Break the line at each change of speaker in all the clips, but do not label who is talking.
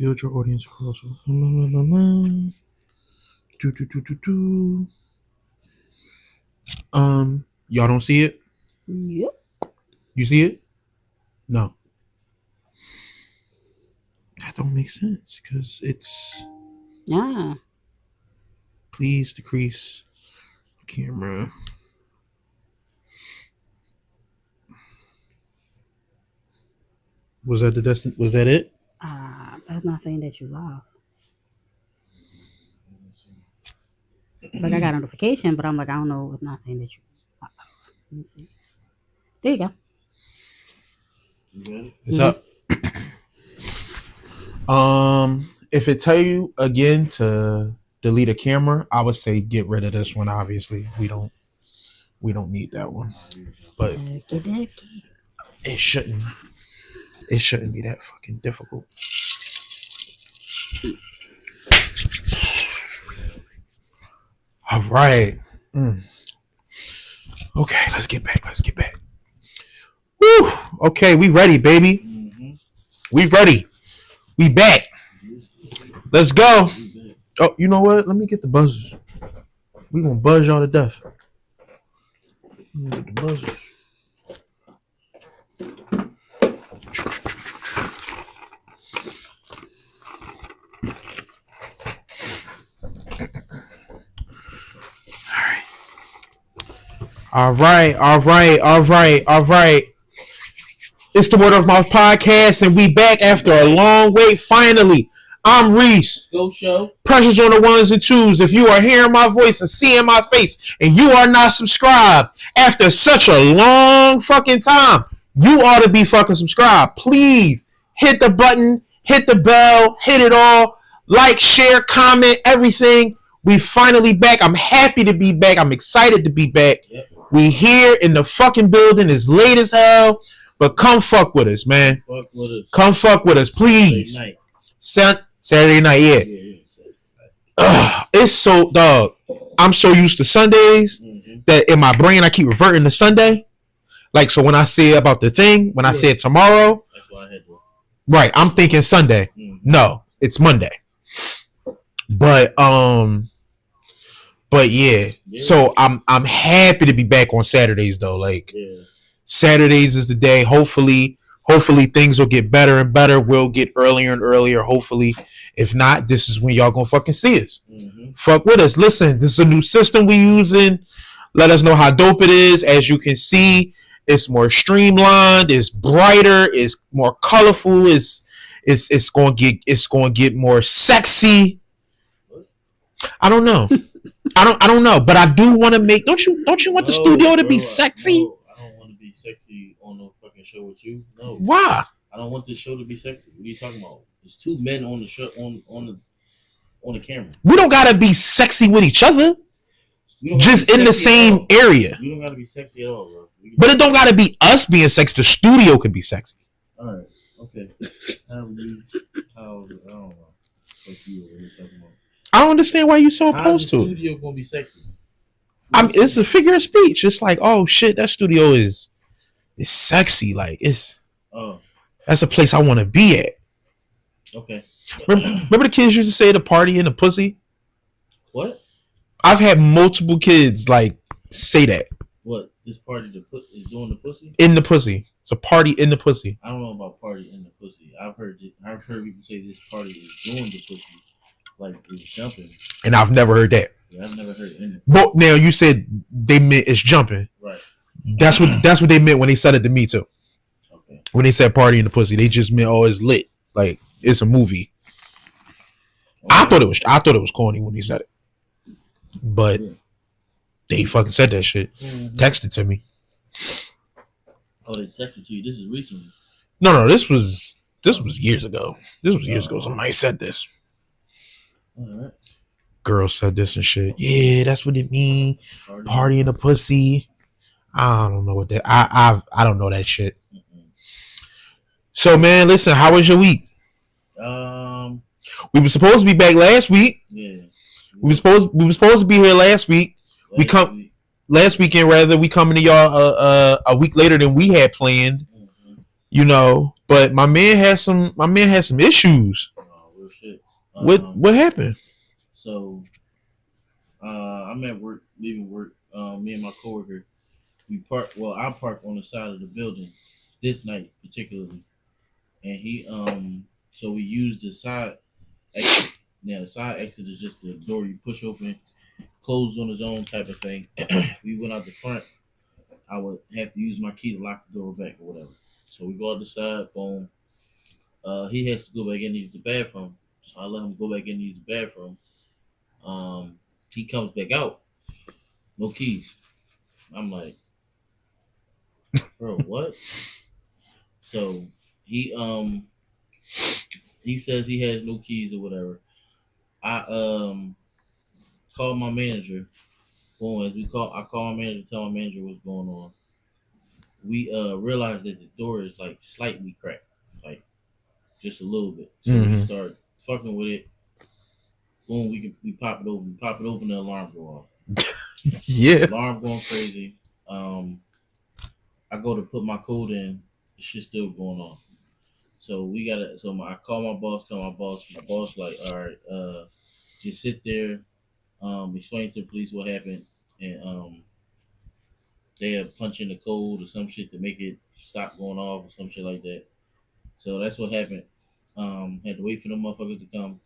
Build your audience across. Do, do, do, do, do. Y'all don't see it?
Yep.
You see it? No. That don't make sense because it's. Please decrease camera. Was that the destination? Was that it?
That's not saying that you lost. Like I got a notification, but I'm like, I don't know. It's not saying that you lost. Let me see. There you go.
It's up. If it tell you again to delete a camera, I would say get rid of this one. Obviously, we don't need that one. But it shouldn't be that fucking difficult. All right. Okay, let's get back. Woo! Okay, we ready, baby. Mm-hmm. We ready. We back. Let's go. Oh, you know what? Let me get the buzzers. We gonna buzz y'all to death. Let me get the buzzers. All right. It's the Word of Mouth podcast, and we back after a long wait. Finally, I'm Reese.
Go show.
Pressures on the ones and twos. If you are hearing my voice and seeing my face, and you are not subscribed after such a long fucking time, you ought to be fucking subscribed. Please hit the button, hit the bell, hit it all. Like, share, comment, everything. We finally back. I'm happy to be back. I'm excited to be back. Yep. We here in the fucking building. It's late as hell, but come fuck with us, man. Come fuck with us, please. Saturday night, yeah. It's so, dog. I'm so used to Sundays that in my brain I keep reverting to Sunday. Like, so when I say about the thing, when I say it tomorrow, that's what I had to. Right, I'm thinking Sunday. No, it's Monday. But yeah. So I'm happy to be back on Saturdays though. Like Saturdays is the day. Hopefully things will get better and better. We'll get earlier and earlier. Hopefully, if not, this is when y'all gonna fucking see us. Fuck with us. Listen, this is a new system we using. Let us know how dope it is. As you can see, it's more streamlined. It's brighter. It's more colorful. It's gonna get more sexy. I don't know. I don't know, but I do want to make. Don't you want the studio to be sexy?
I don't want to be sexy on no fucking show with you. No.
Why?
I don't want this show to be sexy. What are you talking about? There's two men on the show on the camera.
We don't gotta be sexy with each other. Just in the same area.
You don't gotta be sexy at all, bro.
But it don't gotta be us being sexy. The studio could be sexy.
All right. Okay. I don't know. What you talking about?
I don't understand why you so opposed to it.
Studio gonna be sexy.
It's a figure of speech. It's like, oh shit, that studio is sexy. Like that's a place I want to be at.
Okay.
Remember the kids used to say the party in the pussy?
What?
I've had multiple kids like say that.
What? This party is doing the pussy?
In the pussy. It's a party in the pussy.
I don't know about party in the pussy. I've heard people say this party is doing the pussy. Like it's jumping. And
I've never heard that.
Yeah, I've never heard anything.
But now you said they meant it's jumping.
Right.
That's what they meant when they said it to me too.
Okay.
When they said party in the pussy, they just meant it's lit. Like it's a movie. Okay. I thought it was corny when they said it. But they fucking said that shit. Texted to me.
Oh, they texted to you. This is recently.
No, this was years ago. This was years ago. Somebody said this.
Right.
Girl said this and shit. Yeah, that's what it mean. Party in the pussy. I don't know what that. I don't know that shit. So man, listen. How was your week? We were supposed to be back last week.
Yeah.
We were supposed to be here last week. Last weekend rather. We coming to y'all a week later than we had planned. You know, but my man had some issues. What happened?
So I'm at work, leaving work. Me and my coworker, we park. Well, I park on the side of the building this night particularly, and he so we used the side exit. Now the side exit is just the door you push open, close on its own type of thing. We went out the front. I would have to use my key to lock the door back or whatever. So we go out the side, boom. He has to go back in and use the bathroom. So I let him go back in and use the bathroom. Um, he comes back out, no keys. I'm like, bro, what? So he he says he has no keys or whatever. I called my manager. Boom, I call my manager, tell my manager what's going on. We realized that the door is like slightly cracked, like just a little bit. So we start fucking with it. Boom, we pop it open. We pop it open, the alarm go off.
Yeah.
Alarm going crazy. I go to put my code in, the shit's still going on. So we gotta. So I call my boss. Tell my boss. My boss like, all right, just sit there. Explain to the police what happened, and they have punch in the code or some shit to make it stop going off or some shit like that. So that's what happened. Had to wait for them motherfuckers to come.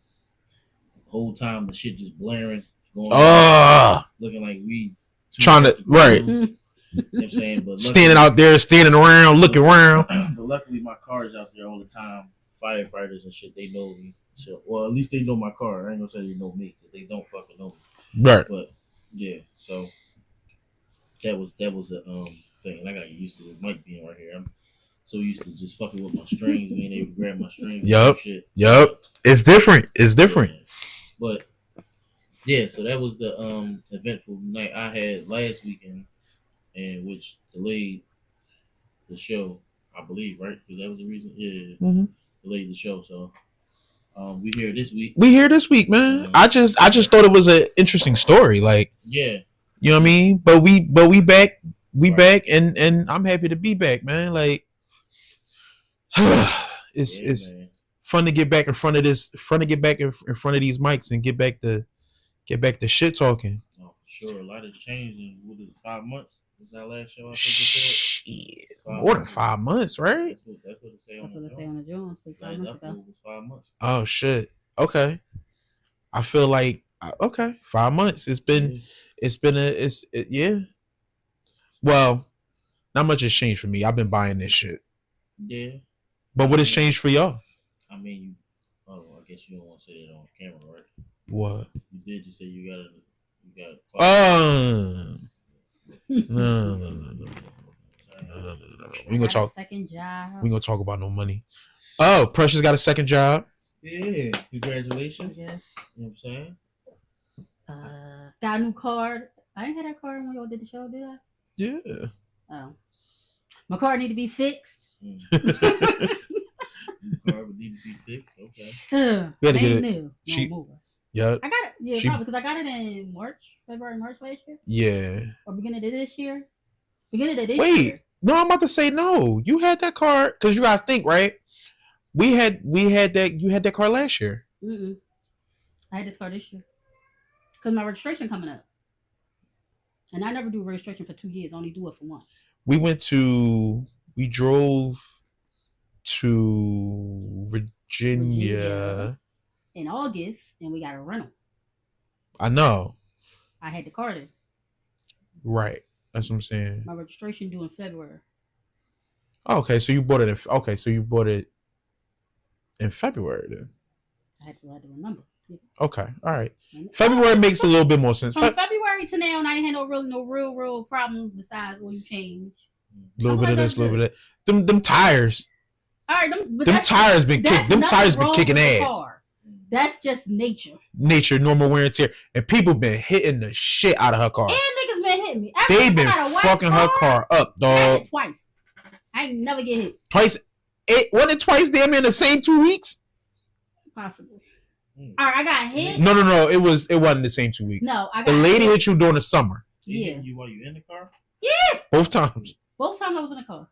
The whole time the shit just blaring, going on, looking like we
trying to right.
You know what I'm saying? But
standing out there, standing around, looking around.
But luckily my car is out there all the time. Firefighters and shit, they know me. So, well, at least they know my car. I ain't gonna say they know me because they don't fucking know me.
Right.
But yeah, so that was a thing, and I got used to the mic being right here. I'm so used to just fucking with my strings, being able to grab my strings.
Yup.
Shit.
Yup. It's different. It's different.
Yeah. But yeah, so that was the eventful night I had last weekend, and which delayed the show, I believe, right? Because that was the reason. Yeah, delayed the show. So we here this week.
We here this week, man. I just thought it was an interesting story. Like,
yeah,
you know what I mean. But we back. We right. Back, and I'm happy to be back, man. Like, it's
man.
Fun to get back in front of this. Fun to get back in front of these mics and get back to shit talking.
Oh, for sure. A lot has changed in 5 months. Was that last show? I think it said
more than 5 months, right?
That's what it say on
the Jones. 5 months ago.
Was 5 months.
Oh shit. Okay. I feel like okay, 5 months. Yeah. Well, not much has changed for me. I've been buying this shit.
Yeah.
But what has changed for y'all?
I mean, I guess you don't want to say that on camera, right?
What?
You did just say you got.
No. We gonna talk.
Second job.
We gonna talk about no money. Oh, Precious got a second job.
Yeah. Congratulations.
Yes.
You know what I'm saying?
Got a new card. I ain't had that card when y'all did the show, did I?
Yeah.
Oh. My card need to be fixed.
The car would need to be fixed. Okay.
We had to get it.
New.
Yeah.
I got it. Yeah, probably because I got it in February, March last year.
Yeah.
Or beginning of this year. Year.
Wait. No, I'm about to say no. You had that card because you gotta think, right? We had that. You had that card last year.
I had this card this year because my registration coming up, and I never do registration for 2 years. I only do it for 1.
We drove to Virginia
in August, and we got a rental.
I know.
I had the card in.
Right. That's what I'm saying.
My registration due in February.
Okay, so you bought it. In February then.
I had to remember. Yeah.
Okay, all right. February makes a little bit more sense.
From February to now, and I ain't had no real problem besides oil change.
A little bit of this, a little bit of that. Them tires.
All right,
them tires been kicking ass.
Car. That's just nature.
Nature, normal wear and tear, and people been hitting the shit out of her car.
And niggas been hitting me.
They been fucking her car up, dog.
Twice. I ain't never get hit.
Twice. Wasn't it twice damn near in the same 2 weeks?
Possibly. All right, I got hit.
No. It wasn't the same 2 weeks.
No, I got
the lady hit you during the summer.
Yeah. You while you in the car?
Yeah.
Both times.
I was in the car.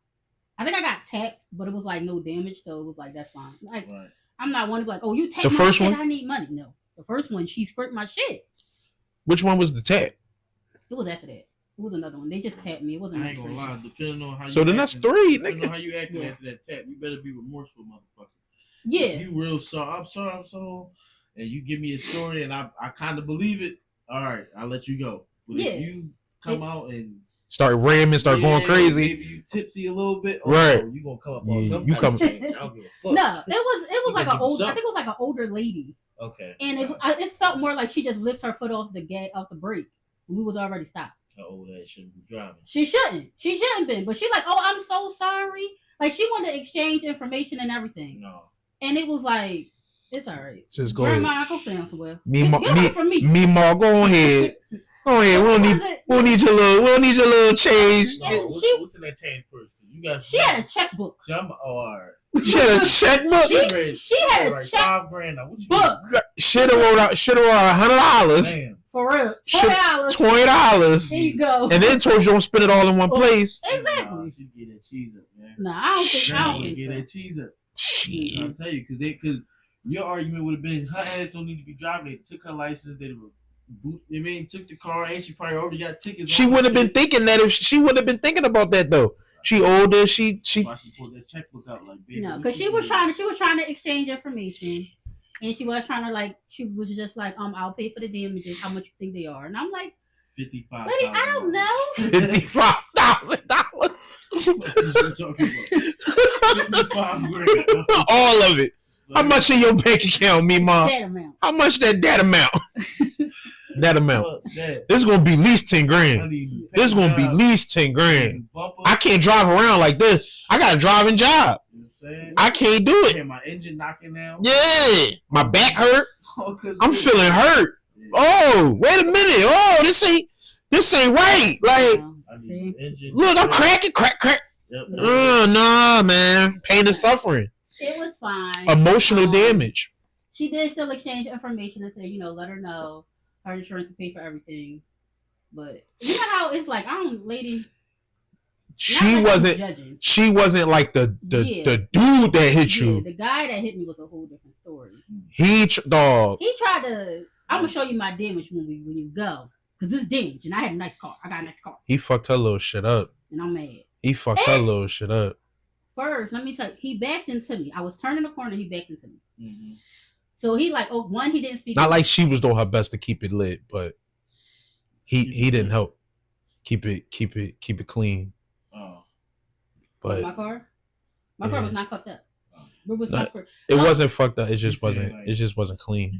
I think I got tapped, but it was like no damage, so it was like that's fine. Like,
right.
I'm not one to be like, oh, you take
The
my
first
shit,
one?
I need money. No. The first one, she scraped my shit.
Which one was the tap?
It was after that. It was another one. They just tapped me. It wasn't
I ain't gonna lie. Depending on how
So
you
then that's
acting,
3,
depending on
nigga.
how you acting
Yeah.
after that tap, you better be remorseful, motherfucker.
Yeah.
If you real sorry, I'm sorry, and you give me a story and I kind of believe it. All right, I'll let you go. But
Yeah.
if you come out and
Start ramming, start going crazy.
maybe you tipsy a little bit,
Right.
You gonna come up on
Yeah,
some
you
kind of
come-
change. I don't give a fuck.
No, it was
You
like
gonna
an
give
old. I
some.
think it was like an older lady,
Okay.
and it felt more like she just lifted her foot off the brake, and we was already stopped.
How old that shouldn't be driving.
She shouldn't been, but she like, oh, I'm so sorry. Like she wanted to exchange information and everything,
No.
and it was like, it's all right.
Just go ahead.
Grandma, go stand somewhere.
Me,
Get away from me.
Me, Ma, go ahead. Go ahead. We don't need your little change.
Yeah,
Oh, what's in that change first? 'Cause you got.
She had a checkbook.
All right.
She had a checkbook.
She had a
like
check
$5,000. Now, what you
book
Should have wrote $100,
Damn.
for real.
Shit,
$20.
$20,
There you go.
and then told you don't spend it all in one place.
Exactly.
Nah, she get that cheese up, man.
Nah, I don't think. I don't
She
think
get
so.
that cheese up.
Shit.
I'll tell you, because your argument would have been her ass don't need to be driving. They took her license. They took the car, and she probably already got tickets.
She wouldn't have been thinking that if she wouldn't have been thinking about that though. She older. She.
Why she pulled that checkbook out like baby?
No, because she was trying to exchange information, and she was trying to she was just like, I'll pay for the damages. How much you think they are? And I'm like,
$55,000.
lady, I don't know.
$55,000.
What you talking about? $55,000.
All of it. How much in your bank account, me, Mom?
That amount.
How much that amount? That amount.
Fuck that.
This is gonna be at least 10
I
grand.
need to
This is gonna be at least 10 grand. I can't drive around like this. I got a driving job.
You know what I'm saying?
I can't do it.
Yeah, my engine knocking now.
Yeah, my back hurt.
Oh, 'cause
I'm feeling hurt.
Yeah.
Oh, wait a minute. Oh, this ain't right. Like,
I need the engine.
look, I'm cracking, crack.
Yep.
Nah, man. Pain and suffering,
It was fine.
emotional damage.
She did still exchange information and say, let her know her insurance will pay for everything. But you know how it's like, lady.
She
not like I'm
wasn't.
judging.
She wasn't like the
Yeah.
the dude that hit
Yeah,
you.
the guy that hit me was a whole different story.
Dog.
He tried to. I'm gonna show you my damage when you go, because it's damaged, and I had a nice car. I got a nice car,
He fucked her little shit up.
and I'm mad.
He fucked her little shit up.
First, let me tell you, he backed into me. I was turning the corner, he backed into me.
Mm-hmm.
So he he didn't speak.
Not like she was doing her best to keep it lit, but he didn't help keep it clean.
Oh.
But
my car. My car
Yeah.
was not fucked up. It was
Not-
not
it wasn't fucked up. It just
You saying,
wasn't.
like-
It just wasn't clean.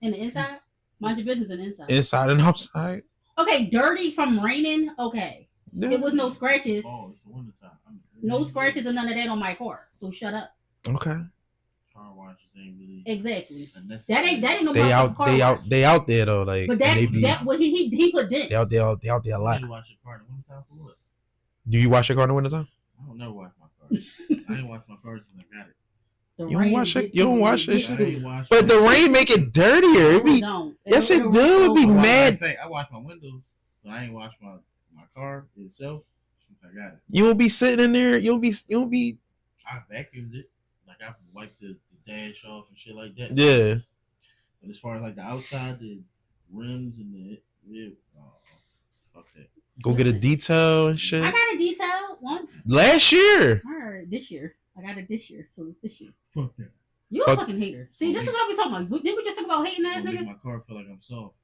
in the inside. Mind your business in the inside.
Inside and outside.
Okay, dirty from raining. Okay,
Yeah.
it was no scratches,
Oh, it's the winter time.
no scratches and none of that on my car. So shut up.
Okay.
Car washes ain't really
Exactly.
unnecessary.
That ain't no
They out.
car
They
wash.
out. They out there though. Like
But
they be.
that what he put dents.
They out there. They out there a lot.
You wash your car in the winter time for what?
Do you wash your car in the wintertime?
I don't never wash my car. I ain't wash my car since I got it.
The
You don't
rain
wash it?
gets
You don't
to
wash
get
it?
I
to
ain't wash
But the
my-
rain make it dirtier.
No,
It be.
don't.
Yes, it
It'll
do. It be
roll over.
mad.
In fact, I wash my windows, but I ain't washed my car itself since I got it.
You won't be sitting in there. You'll be.
I vacuumed it, like I wiped the dash off and shit like that.
Yeah.
But as far as like the outside, the rims and fuck that.
Go get a detail and shit.
I got a detail once.
Last year.
All right, this year. I got it this year, so it's this year.
Fuck that.
You
Fuck.
a fucking hater. See, this is what we talking about. Didn't we just talk about hating ass
Don't make
niggas?
my car feel like I'm soft.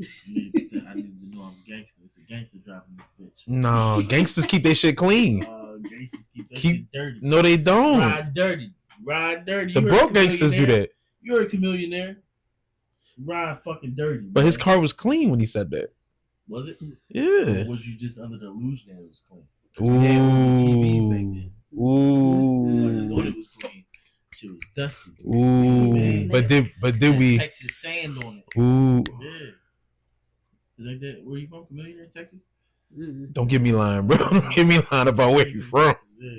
I need to know I'm gangster. It's a gangster driving this bitch.
No, gangsters keep their shit clean.
Gangsters keep that
Keep-
shit dirty.
No, they don't.
Ride dirty. Ride dirty.
The
You heard
broke gangsters do
Chameleonaire?
that.
You heard Chameleonaire. Ride fucking dirty.
But his
man.
car was clean when he said that.
Was it?
Yeah.
Or was you just under the illusion that it was clean? 'Cause we had one of the TVs back then. I just thought
Ooh.
it was clean. Shit was dusty.
Ooh. But did we?
Texas sand on it.
Ooh.
Yeah. Is like that? Where you from? Familiar in Texas?
Mm-hmm.
Don't get me lying, bro. Don't get me lying about where you from.
Yeah.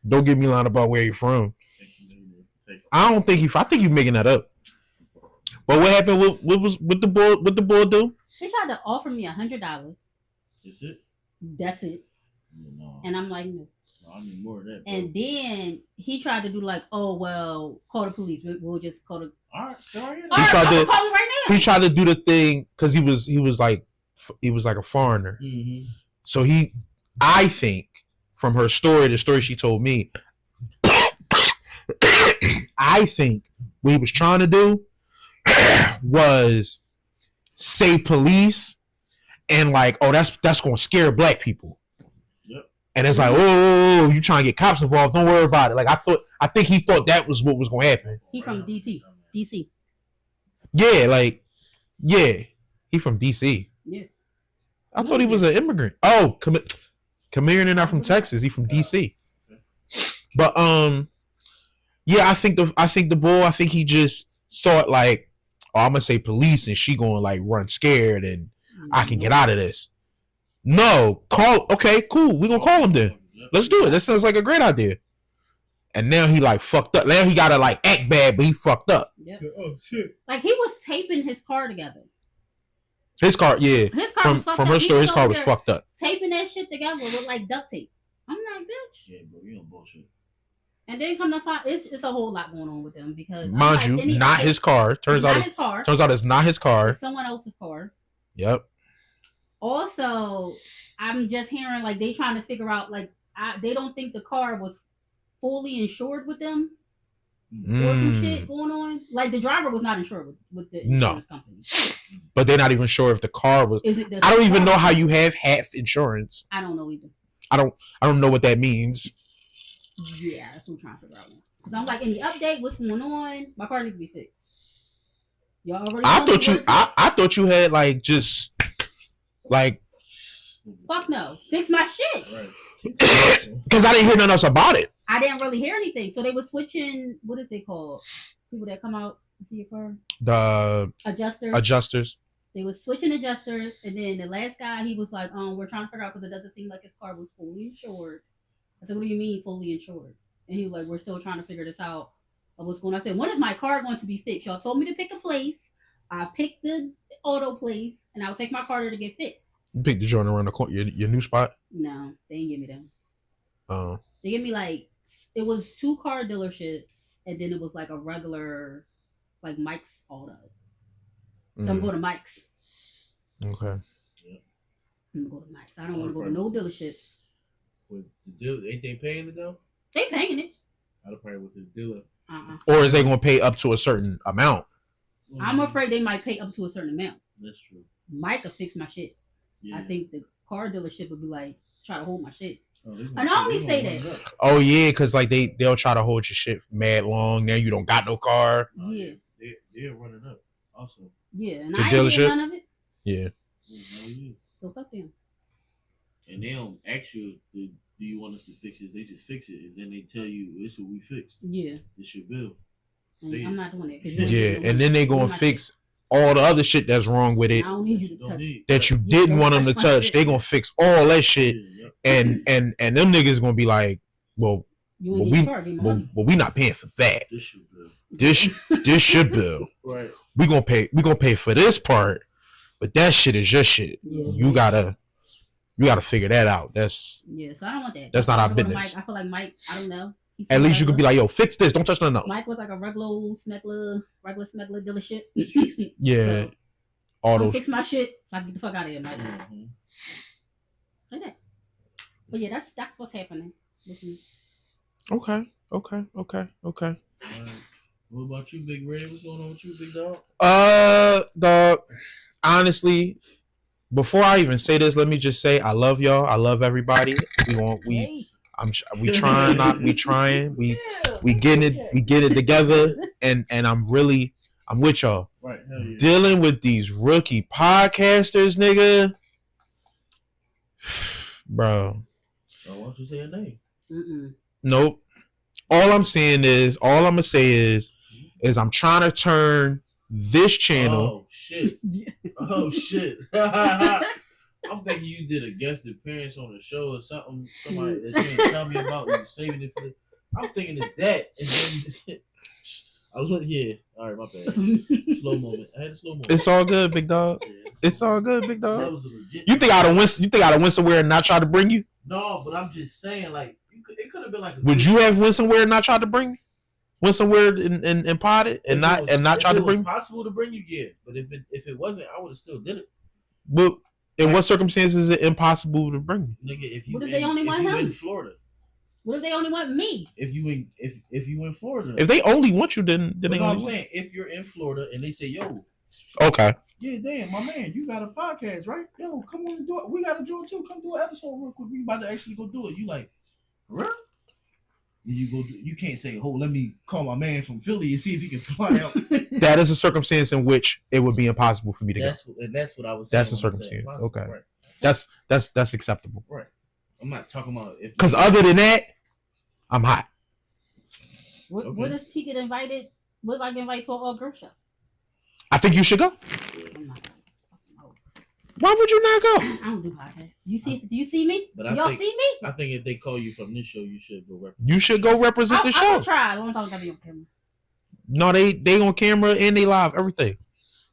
Don't get me lying about where you from.
Texas.
I don't think I think you making that up. But what happened? What the bull do?
She tried to offer me $100.
Is it?
That's it.
No.
And I'm like, no.
I need more of that. Bro.
And then he tried to do like, oh well, call the police. We'll just call the.
All right, sorry.
All right,
tried
I'm
to-
gonna call him right now.
He tried to do the thing because he was like a foreigner.
Mm-hmm.
So I think from her story, the story she told me, I think what he was trying to do was say police and like, oh, that's gonna scare black people.
Yep.
And it's like, oh, you trying to get cops involved? Don't worry about it. Like I think he thought that was what was gonna happen.
He from DC.
Yeah, he from DC.
Yeah.
I thought he was an immigrant. Oh, Kamir not from Texas. He from DC. But yeah, I think the boy. I think he just thought like, oh, I'm gonna say police, and she gonna like run scared, and I can get out of this. No, call. Okay, cool. We gonna call him then. Let's do it. That sounds like a great idea. And now he like fucked up. Now he gotta like act bad, but he fucked up.
Yep.
Oh shit.
Like he was taping his car together.
His car, yeah.
His car was fucked
From
up.
her
He
story, his car
over
was
there
fucked up.
taping that shit together with like duct tape. I'm like, bitch.
Yeah, bro, you don't bullshit.
And then come to find, it's a whole lot going on with them because
Mind you, not his car. Turns out
his car.
it's not his car.
It's someone else's car.
Yep.
Also, I'm just hearing like they trying to figure out like they don't think the car was fully insured with them or some shit going on. Like the driver was not insured with the insurance company.
But they're not even sure if the car was.
Is it?
I don't even know how you have half insurance.
I don't know either.
I don't know what that means.
Yeah, that's what I'm trying to figure out. Because I'm like, any update? What's going on? My car needs to be fixed. Y'all already.
I thought you had like just like.
Fuck no! Fix my shit.
Right.
Because I didn't hear nothing else about it.
I didn't really hear anything. So they were switching. What is they called? People that come out to see your car.
The
Adjusters. They were switching adjusters, and then the last guy, he was like, we're trying to figure out because it doesn't seem like his car was fully insured. I said, what do you mean fully insured? And he was like, we're still trying to figure this out of what's going on. I said, when is my car going to be fixed? Y'all told me to pick a place. I picked the auto place, and I'll take my car there to get fixed.
You picked the joint around the corner, your new spot?
No, they didn't give me them.
Oh.
They gave me like, it was 2 car dealerships, and then it was like a regular, like Mike's Auto. So I'm going to Mike's.
Okay.
I'm going to go to Mike's. I don't want to go to no dealerships.
With the deal, ain't they paying it though?
They paying it.
I'd probably with the dealer.
Or is they going to pay up to a certain amount?
I'm afraid they might pay up to a certain amount.
That's true.
Mike will fix my shit.
Yeah.
I think the car dealership would be like, try to hold my shit.
Oh,
And I only say that.
Oh yeah, because like they'll try to hold your shit mad long. Now you don't got no car.
Oh,
Yeah.
They're running up also.
Yeah, and
The
I ain't
dealership?
hear none of it.
Yeah.
So fuck them.
And they don't ask you, do you want us to fix it? They just fix it, and then they tell you, this is what we fixed.
Yeah.
It's your bill.
And I'm not doing that. 'cause
Yeah, and then they gonna fix all the other shit that's wrong with
I
it
don't need you to
Don't
touch.
need.
that you
Yeah,
didn't want them to
that's my
touch.
shit.
They gonna fix all that shit,
Yeah,
and them niggas gonna be like, well,
You
well,
ain't
we
get charged my money.
we not paying for that.
this your bill.
This your bill.
Right.
We gonna pay for this part, but that shit is your shit.
Yeah.
You gotta figure that out. That's
Yeah, so I don't want that.
That's not
I
our
go to
business.
Mike, I feel like Mike, I don't know.
at least you could be like, yo, fix this. Don't touch nothing else.
Mike was like a regular smuggler dealership.
Yeah,
So,
all
I'll
those.
fix my shit so I can get the fuck out of here, Mike.
Mm-hmm.
Like that. But yeah, that's what's happening with me.
Okay.
Right. What about you, Big Red? What's going on with you, Big Dog?
Dog. Honestly, before I even say this, let me just say I love y'all. I love everybody. We trying. We getting it together, and I'm with y'all.
Right. Hell yeah.
Dealing with these rookie podcasters, nigga. Bro.
So why don't you say a name?
Nope. All I'm gonna say is I'm trying to turn this channel.
Oh shit. Oh shit. I'm thinking you did a guest appearance on the show or something. Somebody that you didn't tell me about. You saving it for the. I'm thinking it's that. And then I look here. All right, my bad. Slow moment. I had a slow moment.
It's all good, big dog.
Yeah,
It's all good, big
That
dog.
was a legit.
You think I'd have went somewhere and not try to bring you?
No, but I'm just saying, like, you could have been like.
Would you have went somewhere and not tried to bring me? Went somewhere and potted and not tried to bring me?
If it was possible to bring you, yeah. But if it wasn't, I would have still did it.
But in what circumstances is it impossible to bring me?
Nigga,
what if they only want him?
In Florida.
What if they only want me?
If you in Florida.
If they only want you, then they
know
only
what I'm saying. If you're in Florida and they say, yo.
Okay.
Yeah, damn, my man, you got a podcast, right? Yo, come on and do it. We got to do it too. Come do an episode real quick. We about to actually go do it. You like, really? You go. You can't say, "Oh, let me call my man from Philly and see if he can fly out."
That is a circumstance in which it would be impossible for me to
go. That's what I was saying.
That's a circumstance. Okay. Right. That's acceptable.
Right. I'm not talking about if.
Because other than that, I'm hot.
What if he get invited? What if I get invited to an all-girl show?
I think you should go. Why would you not go?
I don't do podcasts. Do you see me? Y'all see me?
I think if they call you from this show, you should go represent.
You should go represent the show.
I'll try. I don't talk about me on camera.
No, they on camera and they live everything.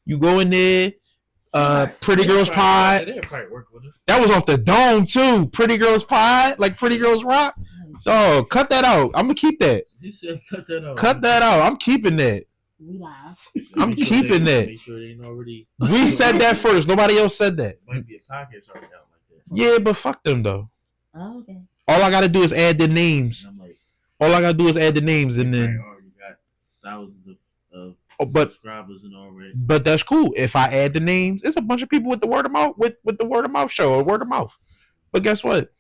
You go in there. Pretty Girls Pod. That was off the dome too. Pretty Girls Pod, like Pretty Girls Rock. Oh, cut that out. I'm gonna keep that.
He said cut that out.
Cut that out. I'm keeping that.
We live.
I'm keeping that.
Make sure they ain't already.
We said that first. Nobody else said that.
Might be a podcast already out like that.
Yeah, but fuck them though.
Oh, okay.
All I gotta do is add the names. All I gotta do is add the names, and then
already got thousands of
but
subscribers and already.
But that's cool. If I add the names, it's a bunch of people with the word of mouth with the word of mouth show or word of mouth. But guess what?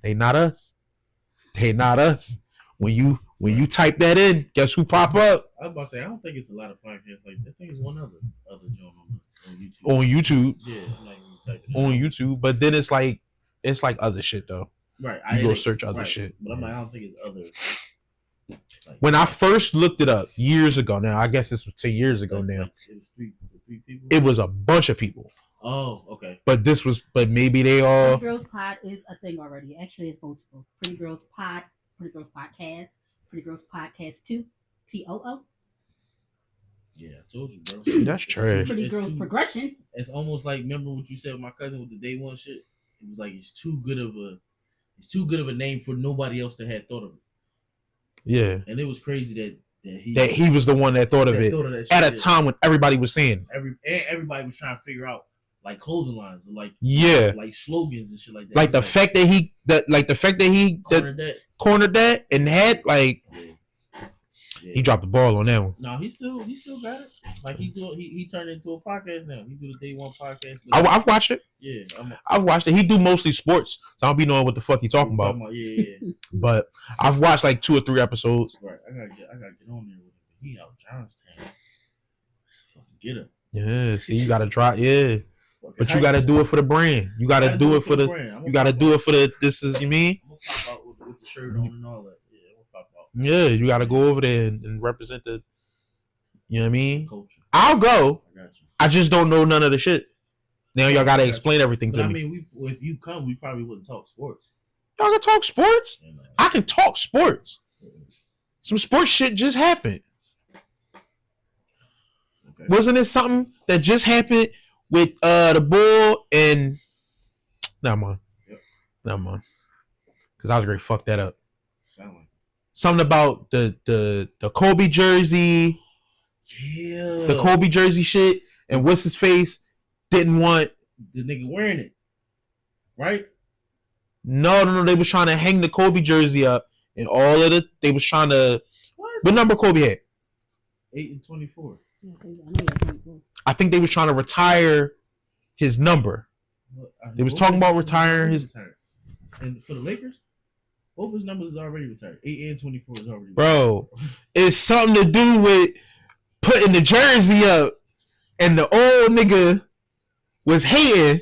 They not us. They not us. When you type that in, guess who pop up?
I was about to say I don't think it's a lot of podcasts like that. I think it's one other joint on YouTube.
On YouTube.
Yeah, like when you type it
on YouTube, but then it's like other shit though.
Right.
You go search other shit.
But I'm like, I don't think it's other.
Like, when I first looked it up years ago, now I guess this was 10 years ago now.
It was three people.
It was a bunch of people.
Oh, okay.
But maybe they all.
Pretty Girls Pod is a thing already. Actually, it's multiple. Pretty Girls Pod, Pretty Girls Podcast, Pretty Girls Podcast 2, TOO.
Yeah, I told you, bro.
See, that's trash.
Pretty Girls Progression.
It's almost like, remember what you said with my cousin with the day one shit? It was like it's too good of a name for nobody else that had thought of it.
Yeah.
And it was crazy
that he was the one that thought of it at a time when everybody was saying
it. Everybody was trying to figure out like clothing lines, like like slogans and shit like that.
Like the fact that he cornered that and had like he dropped the ball on that one.
No, he still got it. Like he turned into a podcast now. He do the Day One podcast.
I've watched it.
Yeah,
I've watched it. He do mostly sports, so I don't be knowing what the fuck he talking about.
Yeah.
But I've watched like 2 or 3 episodes.
Right, I gotta get on there with him. He out Johnstown. Let's fucking get him.
Yeah, see, you gotta try. Yeah, but you gotta do it for the brand. You gotta do it for the. You gotta do it for the. This is you mean.
I'm gonna pop out with the shirt on and all that.
Yeah, you got to go over there and represent the, you know what I mean?
Culture.
I'll go.
I got you.
I just don't know none of the shit. Now y'all got to explain everything to me.
I mean, if you come, we probably wouldn't talk sports.
Y'all can talk sports? I can talk sports. Some sports shit just happened. Okay. Wasn't it something that just happened with the Bull and... Never mind. Yep. Never mind. Because I was going to fuck that up.
Sound like
something about the Kobe jersey.
Yeah.
The Kobe jersey shit. And what's his face didn't want
the nigga wearing it. Right?
No. They was trying to hang the Kobe jersey up and all of it. They was trying to what number Kobe had?
8 and 24.
I think they was trying to retire his number. They was talking about retiring his
and for the Lakers? Both his numbers is already retired. 8 and 24 is already retired.
Bro, it's something to do with putting the jersey up, and the old nigga was hating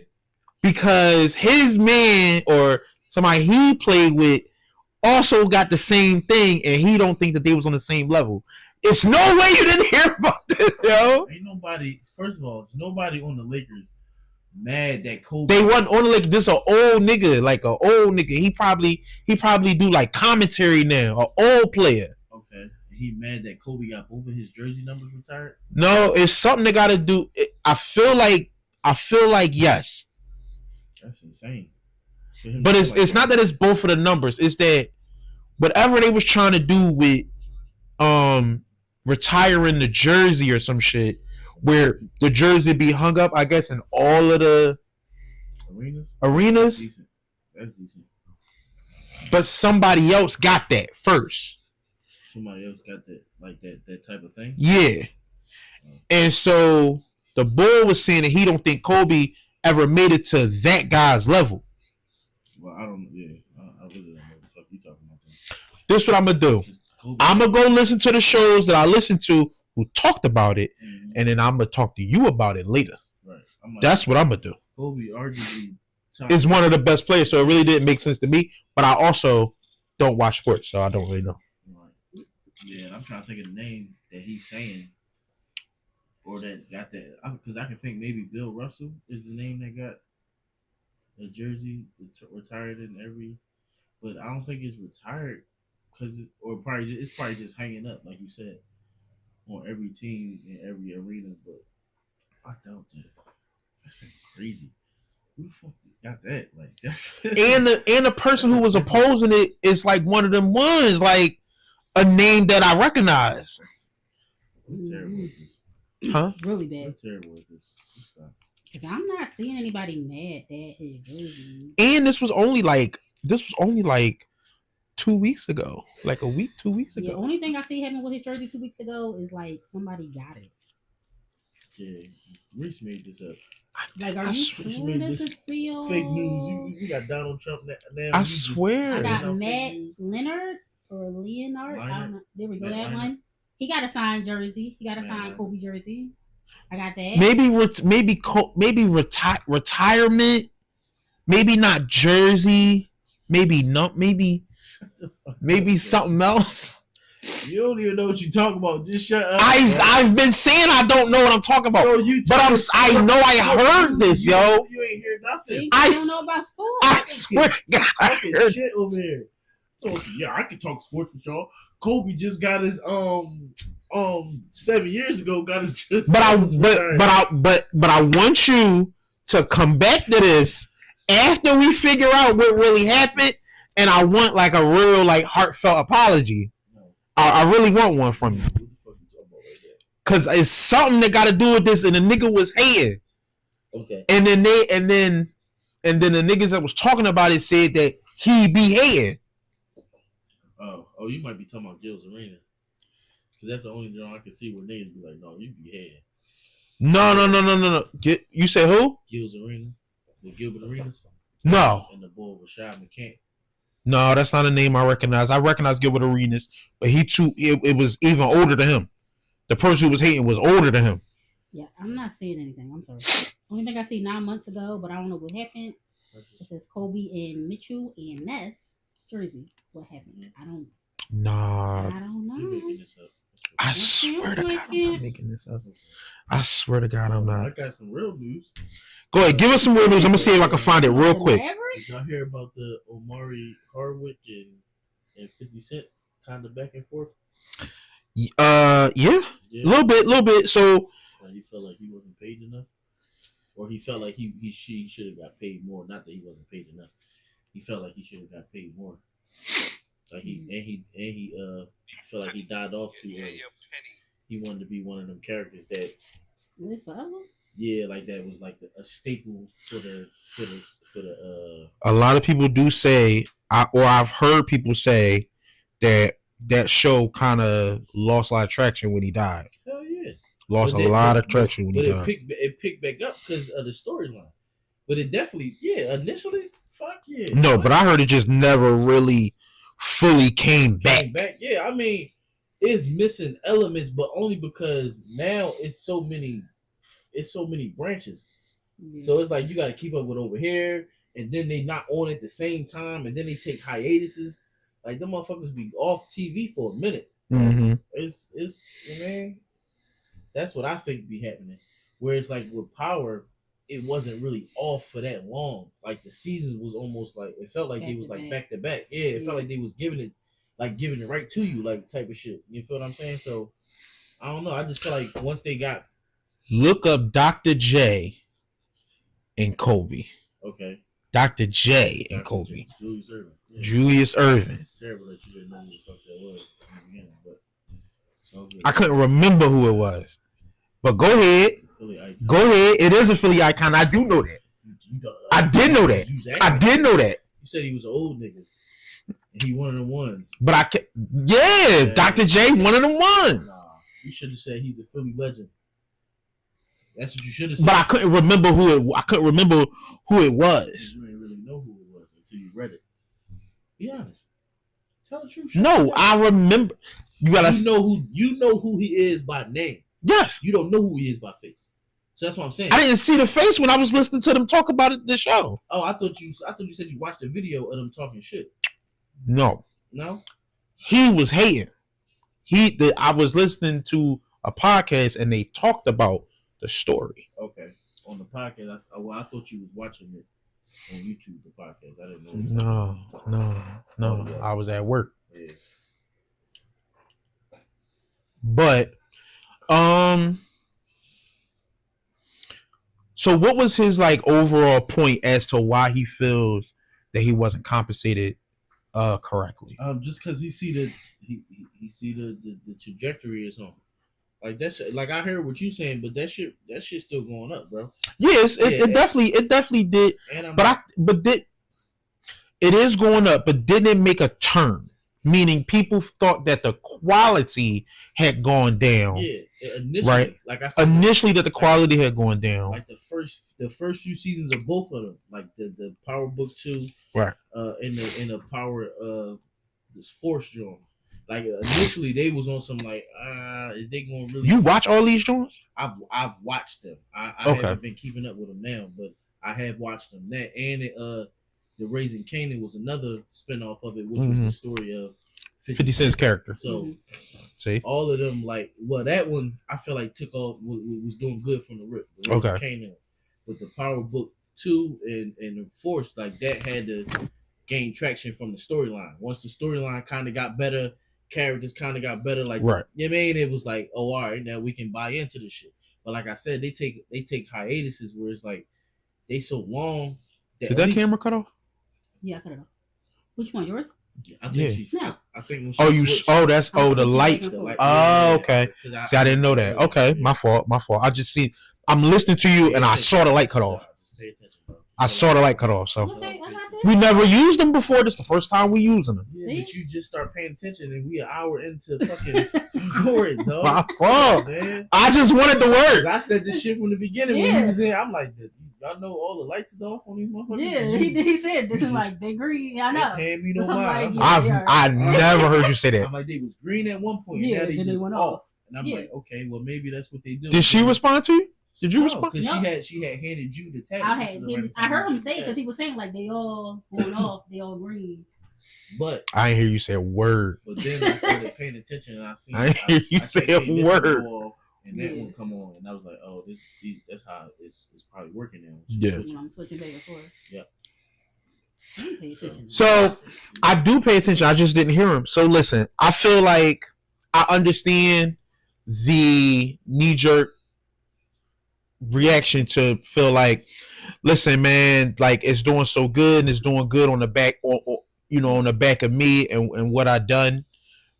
because his man or somebody he played with also got the same thing, and he don't think that they was on the same level. It's no way you didn't hear about this, yo.
Ain't nobody. First of all, there's nobody on the Lakers mad that Kobe.
They wasn't on like this. An old nigga, like an old nigga. He probably do like commentary now. An old player.
Okay, he mad that Kobe got both of his jersey numbers retired.
No, it's something they got to do. I feel like yes.
That's insane.
But it's not that it's both for the numbers. It's that whatever they was trying to do with retiring the jersey or some shit, where the jersey be hung up, I guess, in all of the arenas.
That's decent.
But somebody else got that first.
Somebody else got that, like that type of thing.
Yeah. And so the boy was saying that he don't think Kobe ever made it to that guy's level.
Well, I don't. Yeah, I really don't know what the fuck you talking about.
This is what I'm gonna do. I'm gonna go listen to the shows that I listened to who talked about it, and then I'm gonna talk to you about it later.
Right. Like,
that's what I'm gonna do.
Kobe arguably
is one of the best players, so it really didn't make sense to me. But I also don't watch sports, so I don't really know.
Right. Yeah, I'm trying to think of the name that he's saying, or that got that, because I can think maybe Bill Russell is the name that got a jersey retired in every, but I don't think it's retired because it's probably just hanging up like you said on every team in every arena. But I doubt that. That's crazy. Who the fuck got that? Like that's
and the person who was opposing it is like one of them ones, like a name that I recognize.
I'm terrible with this.
Huh?
Really bad.
I'm terrible with this.
Cause I'm not seeing anybody mad that his jersey.
And this was only like 2 weeks ago, like a week, 2 weeks ago.
The only thing I see happening with his jersey 2 weeks ago is like somebody got it.
Yeah, Reese made this up.
Like, are you sure this is real?
Fake news. You got Donald Trump now.
I swear.
I got Matt Leonard or Leonard. I don't know. There we go. That Leonard. One. He got a signed jersey. He got a signed Kobe jersey. I got that. Maybe retirement. Maybe not jersey. Maybe something else.
You don't even know what you're talking about. Just shut up.
I've been saying I don't know what I'm talking about. Yo, I know I heard this, yo.
You ain't hear nothing.
I don't know about sports.
I swear to God, I heard
shit over here. So yeah, I can talk sports with y'all. Kobe just got his 7 years ago got his jersey. But
I want you to come back to this after we figure out what really happened, and I want like a real like heartfelt apology. I really want one from you. Cause it's something that got to do with this, and the nigga was hating.
Okay.
And then the niggas that was talking about it said that he be hating.
Oh, you might be talking about Gil's Arena. Cause that's the only joint I can see where niggas be like, no, you be hating.
No. You say who?
Gil's Arena, the Gilbert Arenas.
No.
And the boy was Rashad McCants.
No, that's not a name I recognize. I recognize Gilbert Arenas, but it was even older than him. The person who was hating was older than him.
Yeah, I'm not seeing anything. I'm sorry. Only thing I see 9 months ago, but I don't know what happened. It says Kobe and Mitchell and Ness jersey. What happened? I don't know.
Nah.
I don't know.
I swear to God, I'm not making this up. I swear to God, I'm not.
I got some real news.
Go ahead, give us some real news. I'm gonna see if I can find it real quick.
Did y'all hear about the Omari Hardwick and 50 Cent kind of back and forth?
Yeah, a little bit. So
he felt like he wasn't paid enough, or he felt like she should have got paid more. Not that he wasn't paid enough. He felt like he should have got paid more. Like he felt like he died off too early. He wanted to be one of them characters that. Yeah, like that was like a staple for the.
A lot of people do say, I've heard people say that show kind of lost a lot of traction when he died.
Hell yeah,
lost a lot of traction when he died.
It picked back up because of the storyline, but it definitely initially fuck yeah.
No, but I heard it just never really fully came back.
Yeah, I mean, it's missing elements, but only because now it's so many branches. Yeah. So it's like you got to keep up with over here, and then they not on at the same time, and then they take hiatuses. Like them motherfuckers be off TV for a minute.
Mm-hmm.
It's man, that's what I think be happening. Whereas like with Power, it wasn't really off for that long. Like the seasons was almost like it felt like they was like back to back. Yeah, it felt like they was giving it right to you, like type of shit. You feel what I'm saying? So I don't know. I just feel like once they got
look up Dr. J and Kobe.
Okay.
Dr. J and
Dr.
Kobe.
Julius Irvin. Yeah.
Julius Irvin.
It's terrible that you didn't know who the fuck that was in the beginning, but so good.
I couldn't remember who it was. But go ahead.
Philly icon.
Go ahead. It is a Philly icon. I do know that. I did know that. I did know that.
You said he was an old nigga. And he one of the ones.
But I can't. Yeah, Dr. J, one of the ones.
Nah, you should have said he's a Philly legend. That's what you should have said.
But I couldn't remember who it was.
You didn't really know who it was until you read it. Be honest. Tell the truth.
No, I remember. You
know who he is by name.
Yes.
You don't know who he is by face. So that's what I'm saying.
I didn't see the face when I was listening to them talk about it. The show.
Oh, I thought you said you watched a video of them talking shit.
No.
He
was hating. I was listening to a podcast and they talked about the story.
Okay. On the podcast, I thought you was watching it on YouTube. The podcast, I didn't know.
No. I was at work.
Yeah.
But, so what was his like overall point as to why he feels that he wasn't compensated correctly?
Just because he see the trajectory is on. Like that shit, like I heard what you saying, but that shit still going up, bro.
Yes, it definitely did. It is going up, but didn't it make a turn? Meaning people thought that the quality had gone down.
Yeah, initially,
right.
Like I said,
that the quality had gone down.
Like the first few seasons of both of them, like the Power Book 2,
right?
In the Power this Force joint. Like initially they was on some like is they going to really?
You watch all these joints?
I've watched them. I haven't been keeping up with them now, but I have watched them. That and the Raising Kanan was another spinoff of it, which was the story of
50 Cent's character.
So,
see,
all of them that one I feel like took off was doing good from the rip. The Raising Kanan, but the Power Book 2 and the Force like that had to gain traction from the storyline. Once the storyline kind of got better, characters kind of got better. Like,
right?
You know what I mean? It was like, oh, all right, now we can buy into this shit. But like I said, they take hiatuses where it's like they so long.
Did that camera cut off?
Yeah, I cut it off. Which one? Yours?
I think
no.
I think when
she the light. Oh, okay. See, I didn't know that. Okay, my fault. I just see. I'm listening to you, and I saw the light cut off. I saw the light cut off. So we never used them before. This is the first time we using them.
Yeah, but you just start paying attention, and we an hour into fucking recording, dog.
My fault, man. I just wanted to work.
I said this shit from the beginning when he was in. I'm like, y'all know all the lights is off on these motherfuckers.
Yeah, he said this is like they green. I know.
They paying me no mind.
I never heard you say that.
I'm like, they was green at one point. Yeah, now they just went off. And I'm like, okay, well maybe that's what they do.
Did she respond to you? Did you respond?
Because she had handed you the tag.
I heard him say it because he was saying like they all going off, they all green.
But
I didn't hear you say a word.
But then I started paying attention and I seen.
I didn't hear you say a word.
And that one come on, and I was like, oh, that's how it's probably working now.
Yeah.
I'm switching back and forth.
Yep.
So I do pay attention. I just didn't hear him. So listen, I feel like I understand the knee-jerk reaction to feel like, listen, man, like it's doing so good and it's doing good on the back, or on the back of me and what I done,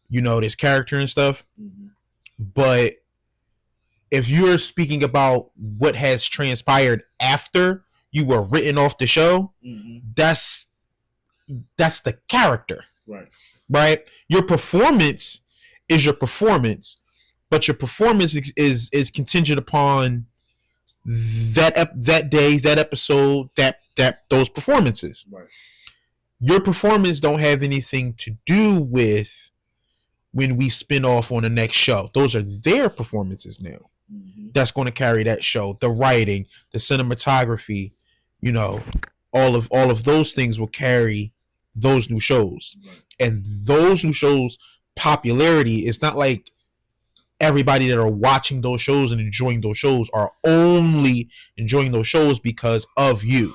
this character and stuff.
Mm-hmm.
But if you're speaking about what has transpired after you were written off the show, that's the character, right? Your performance is your performance, but your performance is contingent upon that day, that episode, that those performances.
Right.
Your performance don't have anything to do with when we spin off on the next show. Those are their performances now.
Mm-hmm.
That's going to carry that show. The writing, the cinematography, all of those things will carry those new shows.
Right.
And those new shows' popularity is not like everybody that are watching those shows and enjoying those shows are only enjoying those shows because of you.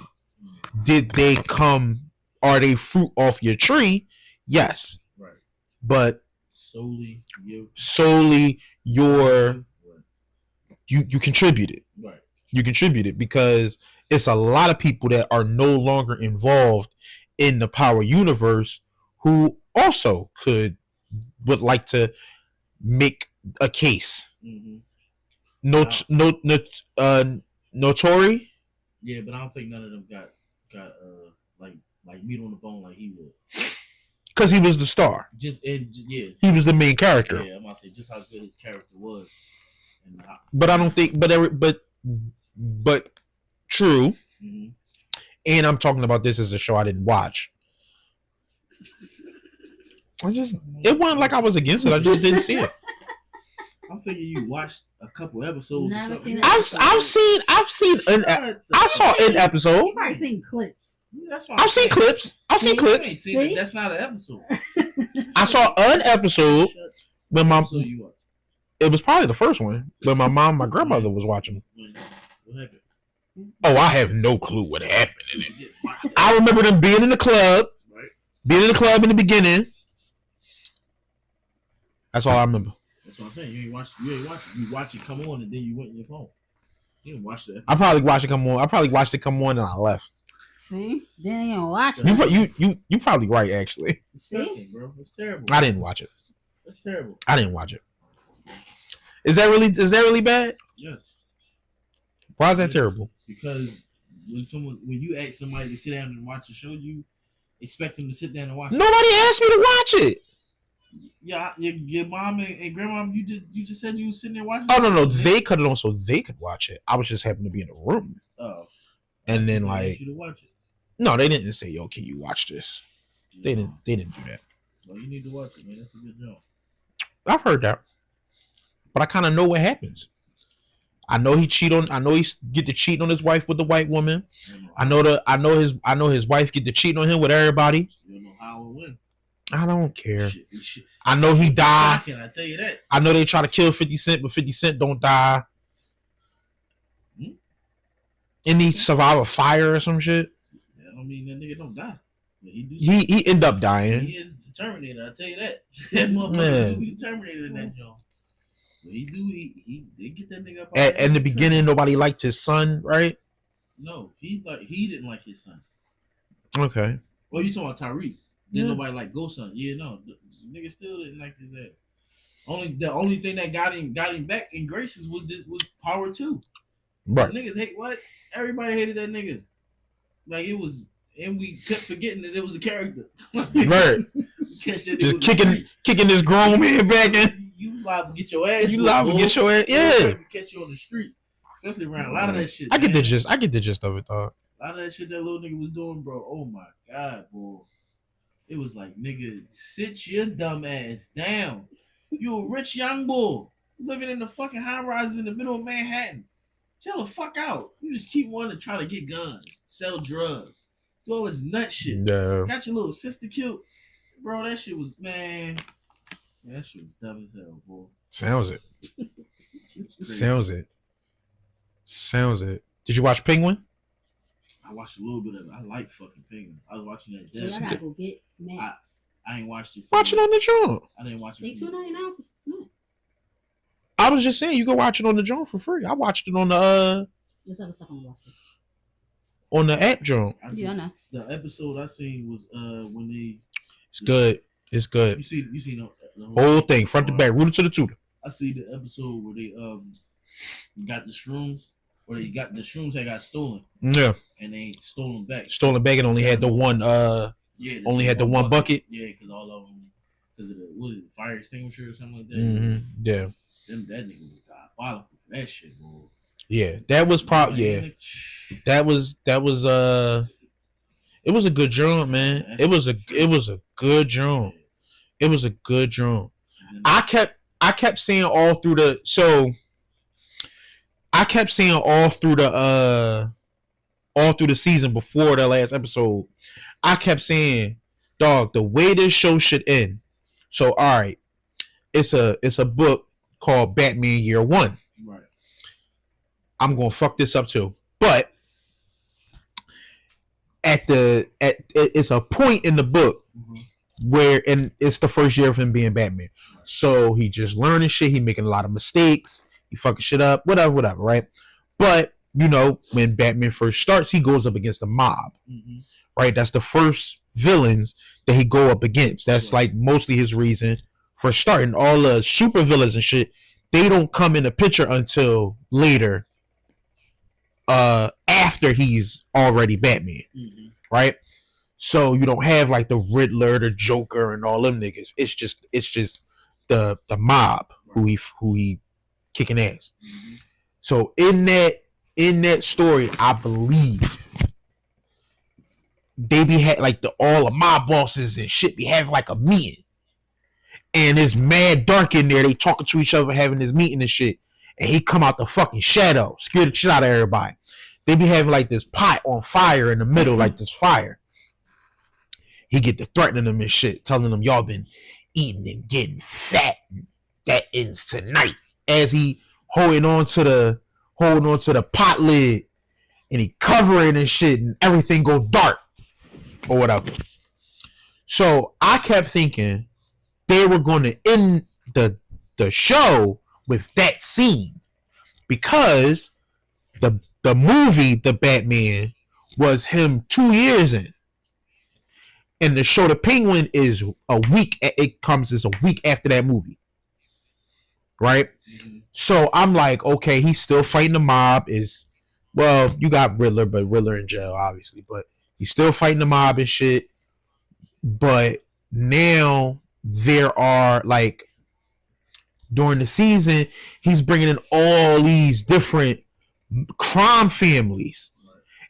Did they come? Are they fruit off your tree? Yes.
Right.
But
solely
your you contributed.
Right.
You contributed because it's a lot of people that are no longer involved in the Power universe who also would like to make a case.
Mm-hmm.
Notori.
Yeah, but I don't think none of them got like meat on the bone like he would.
Because he was the star.
Yeah.
He was the main character.
Yeah, I'm gonna say just how good his character was.
But I don't think. But true.
Mm-hmm.
And I'm talking about this as a show I didn't watch. It wasn't like I was against it. I just didn't see it.
I'm thinking you watched a couple episodes.
Never
or something.
seen
I've seen I saw an episode.
You probably seen clips.
Yeah, that's
I've seen clips.
See? That's not an episode.
I saw an episode when it was probably the first one when my grandmother was watching.
What happened?
Oh, I have no clue what happened in it. I remember them being in the club, being in the club in the beginning. That's all I remember.
That's what I'm saying. You ain't watch it. You watch it come on and then you went in your phone. You didn't watch it.
I probably watched it come on and I left.
See? Didn't even watch it.
You probably right actually.
It's disgusting, bro. It's terrible.
I didn't watch it.
It's terrible.
I didn't watch it. Is that really bad?
Yes.
Why is that terrible?
Because when you ask somebody to sit down and watch a show, you expect them to sit down and watch it.
Nobody asked me to watch it.
Yeah, your mom and grandma, you just said you was sitting there watching.
Oh no, they cut it on so they could watch it. I was just happened to be in the room.
Oh.
And then
They
like
asked you to watch it.
No, they didn't say, "Yo, can you watch this?" They didn't do that.
Well, you need to watch it, man. That's a good job.
I've heard that, but I kind of know what happens. I know he get to cheat on his wife with the white woman. I know his wife get to cheat on him with everybody.
You don't know how or when.
I don't care.
Shit.
I know he died.
Can I tell you that?
I know they try to kill 50 Cent, but 50 Cent don't die. And he survive a fire or some shit.
I don't mean that nigga don't die. But
he end up dying.
He is the Terminator. I tell you that. That motherfucker be the Terminator in that joint. But he did get that nigga up.
In the beginning, nobody liked his son, right?
No, he didn't like his son.
Okay.
Well, you talking about Tyreek? Then nobody like Ghost Son. Yeah, no, the nigga still didn't like his ass. The only thing that got him back in graces was Power 2.
Right.
Niggas hate what? Everybody hated that nigga. Like it was, and we kept forgetting that it was a character.
Right. Just kicking this grown man back in.
You liable to get your ass.
You liable to get your ass. Yeah.
Catch you on the street, especially around a lot of that shit.
I get the gist of it, dog.
A lot of that shit that little nigga was doing, bro. Oh my god, boy. It was like, nigga, sit your dumb ass down. You a rich young boy living in the fucking high rises in the middle of Manhattan. Chill the fuck out. You just keep wanting to try to get guns, sell drugs, do all this nut shit.
Yeah.
Got your little sister killed. Bro, that shit was, man, that shit was dumb as hell, boy.
Sounds it. Did you watch Penguin?
I watched a little bit of it. I like fucking Penguin. I was watching that.
Yeah, I gotta go get Max.
I ain't watched it.
Watch it on the joint.
I didn't watch it.
They $2.99 for Max.
I was just saying you can watch it on the joint for free. I watched it on the
There's other stuff I'm watching.
On the app joint.
Yeah, I know.
The episode I seen was when they.
It's good. It's good.
You see the
whole thing, front to back, rooted to the tutor.
I see the episode where they got the shrooms, or they got the shrooms that got stolen.
Yeah.
And they stole them back.
Stolen back and only had the one.
Yeah.
Only had the one bucket.
Yeah, because all of them, because of the fire extinguisher or something like that.
Mm-hmm. Yeah.
That nigga was diabolical for that shit, boy.
Yeah, that was probably That was it was a good joint, man. It was a good joint. It was a good joint. I kept saying all through the season before that last episode. I kept saying, dog, the way this show should end. So all right, it's a book called Batman Year One.
Right.
I'm gonna fuck this up too, but it's a point in the book where, and it's the first year of him being Batman. So he just learning shit. He making a lot of mistakes. He fucking shit up. Whatever. Right. But you know, when Batman first starts, he goes up against the mob, right? That's the first villains that he go up against. That's like mostly his reason for starting. All the super villains and shit, they don't come in the picture until later, after he's already Batman, right? So you don't have like the Riddler, the Joker, and all them niggas. It's just the mob who he kicking ass. So in that story, I believe they be had like all the mob bosses and shit be having like a meeting, and it's mad dark in there. They talking to each other, having this meeting and shit, and he come out the fucking shadow, scare the shit out of everybody. They be having like this pot on fire in the middle, like this fire. He get to threatening them and shit, telling them y'all been eating and getting fat. That ends tonight. As he holding on to the pot lid, and he covering and shit, and everything go dark or whatever. So I kept thinking they were going to end the show with that scene, because the movie The Batman was him 2 years in. And the show The Penguin is a week. It comes as a week after that movie, right? So I'm like, okay, he's still fighting the mob. Well, you got Riddler, but Riddler in jail, obviously. But he's still fighting the mob and shit. But now there are like, during the season, he's bringing in all these different crime families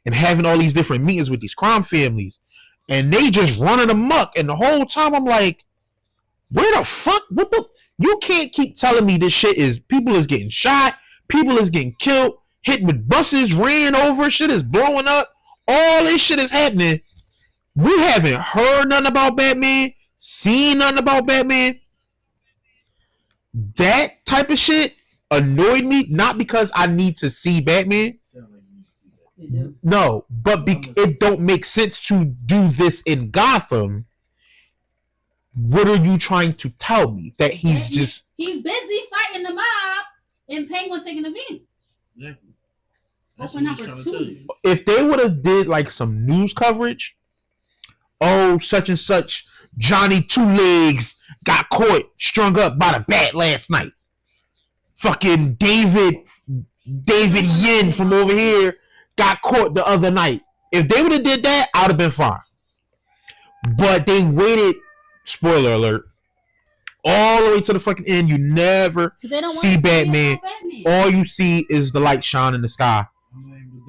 and having all these different meetings with these crime families. And they just running amok. And the whole time I'm like, where the fuck? You can't keep telling me this shit is, people is getting shot, people is getting killed, hit with buses, ran over, shit is blowing up. All this shit is happening. We haven't heard nothing about Batman, seen nothing about Batman. That type of shit annoyed me, not because I need to see Batman. No, but it don't make sense to do this in Gotham. What are you trying to tell me? That he's
busy fighting the mob and Penguin taking the van.
Exactly.
Open opportunity.
If they would have did like some news coverage, such and such Johnny Two Legs got caught strung up by the bat last night. Fucking David Yin from over here got caught the other night. If they would have did that, I would have been fine. But they waited, spoiler alert, all the way to the fucking end. You never see Batman. All you see is the light shine in the sky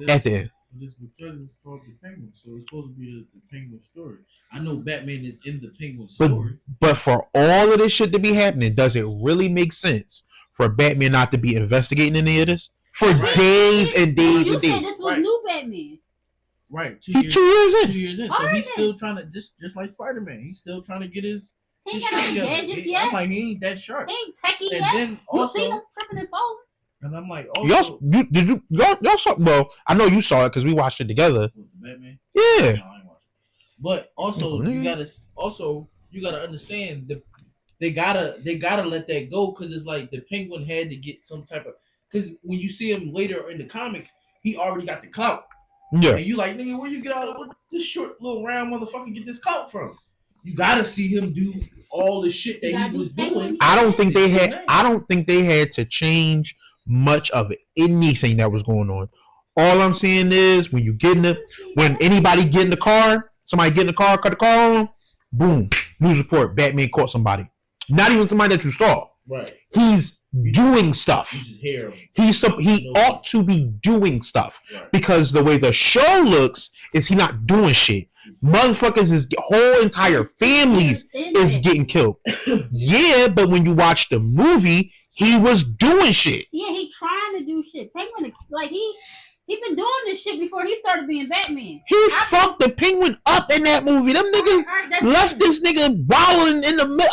at the end.
It's because it's called The Penguin, so it's supposed to be the Penguin story. I know Batman is in the Penguin story.
But for all of this shit to be happening, does it really make sense for Batman not to be investigating any of this? For days and days and days.
You said this was new Batman.
Right.
2 years in.
2 years in. So he's still trying to, just like Spider-Man, he's still trying to get his
He ain't got no gadgets yet.
I'm like, he ain't that sharp.
He ain't techie
And
yet.
then also,
You seen him tripping and falling.
And I'm like,
y'all saw? Well, I know you saw it because we watched it together.
Batman.
Yeah.
No, I ain't watching. But also, you gotta understand they gotta let that go, because it's like the Penguin had to get some type of, because when you see him later in the comics, he already got the clout.
Yeah.
And you like, nigga, where you get out of this short little round motherfucker get this clout from? You gotta see him do all the shit that he was doing.
I don't think they had to change much of anything that was going on. All I'm saying is when anybody get in the car, somebody get in the car, cut the car on, boom, news report, Batman caught somebody. Not even somebody that you saw.
Right.
He's doing stuff. He ought to be doing stuff, right? Because the way the show looks is he not doing shit. Motherfuckers, his whole entire families is getting killed. Yeah, but when you watch the movie, he was doing shit.
Yeah, he trying to do shit. Penguin, like he been doing this shit before he started being Batman.
He fucked the Penguin up in that movie. Them niggas left this nigga wilding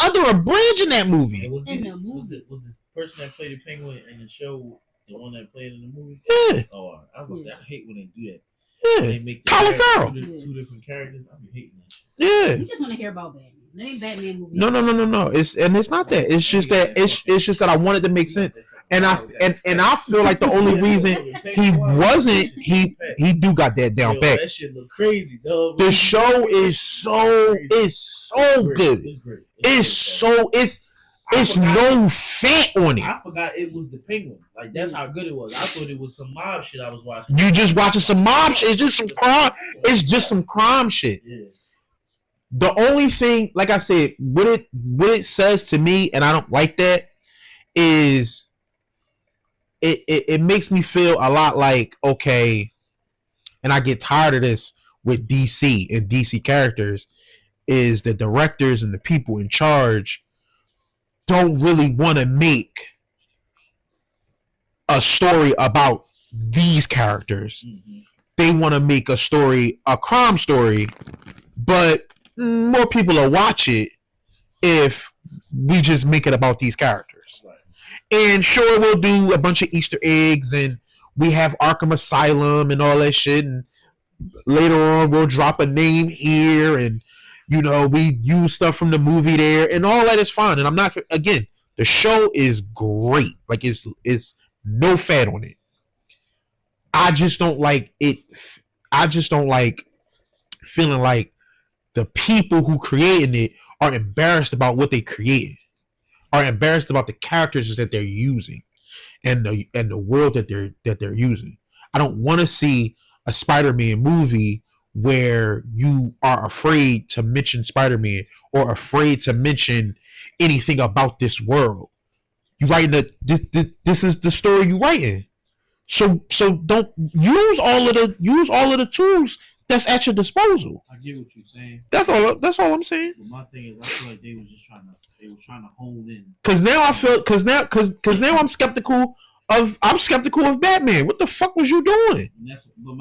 under a bridge in that movie.
Was this person that played the Penguin in the show the one that played in the movie?
Yeah.
Oh, I was say I hate when they do that.
Yeah.
They make
Colin Farrell.
Two different characters. I be hating that shit.
Yeah.
You just want to hear about Batman. That ain't Batman movie.
No. It's not that. It's just that I wanted to make sense. And I feel like the only reason he wasn't he do got that down pat.
That shit look crazy, dog.
The show is so good. It's no fat on it.
I forgot it was the Penguin. Like that's how good it was. I thought it was some mob shit I was watching.
You just watching some mob shit. It's just some crime. It's just some crime shit.
Yeah.
The only thing, like I said, what it says to me, and I don't like that, is it makes me feel a lot like, okay, and I get tired of this with DC and DC characters, is the directors and the people in charge don't really want to make a story about these characters. Mm-hmm. They want to make a story, a crime story, but more people will watch it if we just make it about these characters. Right. And sure, we'll do a bunch of Easter eggs, and we have Arkham Asylum and all that shit, and later on we'll drop a name here, and you know, we use stuff from the movie there, and all that is fine. And I'm not, again, the show is great. Like, it's no fat on it. I just don't like it. I just don't like feeling like the people who created it are embarrassed about what they created, are embarrassed about the characters that they're using, and the world that they're using. I don't want to see a Spider-Man movie where you are afraid to mention Spider-Man or afraid to mention anything about this world. You writing this is the story you writing. So don't use all of the tools that's at your disposal.
I get what you're saying.
That's all I'm saying.
But my thing is, I feel like they were trying to hone in.
Cause now I'm skeptical of Batman. What the fuck was you doing?
That's what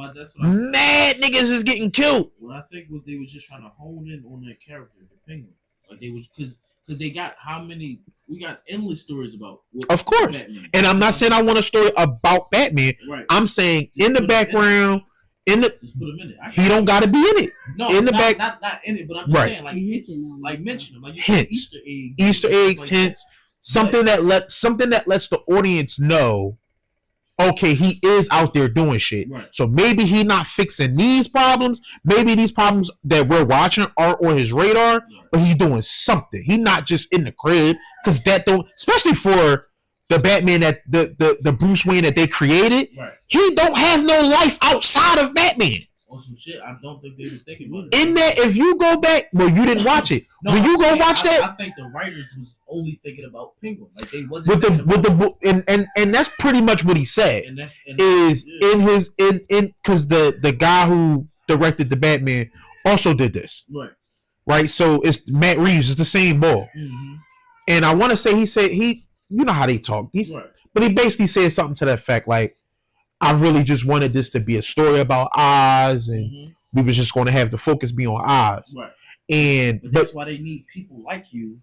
mad niggas is getting killed.
What I think was they was just trying to hone in on that character, the Penguin. Like they was because they got we got endless stories about.
Of course, Batman. And I'm not saying I want a story about Batman.
Right.
I'm saying just in the background.
Just put him in it.
He don't got to be in it.
No,
in the back,
not in it. But I'm just saying, like mention him, like
hints,
Easter eggs,
like hints. Something that lets the audience know, okay, he is out there doing shit. Right. So maybe he not fixing these problems. Maybe these problems that we're watching are on his radar, but he's doing something. He not just in the crib, because that don't, especially for the Batman that the Bruce Wayne that they created. Right. He don't have no life outside of Batman.
Or some shit. I don't think they was thinking about it.
In that, if you go back, well, you didn't watch it.
No,
when you go watch that,
I think the writers was only thinking about Penguin. Like they
with
wasn't
and that's pretty much what he said. In because the guy who directed the Batman also did this. Right. So it's Matt Reeves. It's the same ball. Mm-hmm. And I want to say you know how they talk. But he basically said something to that effect, like, I really just wanted this to be a story about Oz, and we was just going to have the focus be on Oz. Right.
But that's why they need people like you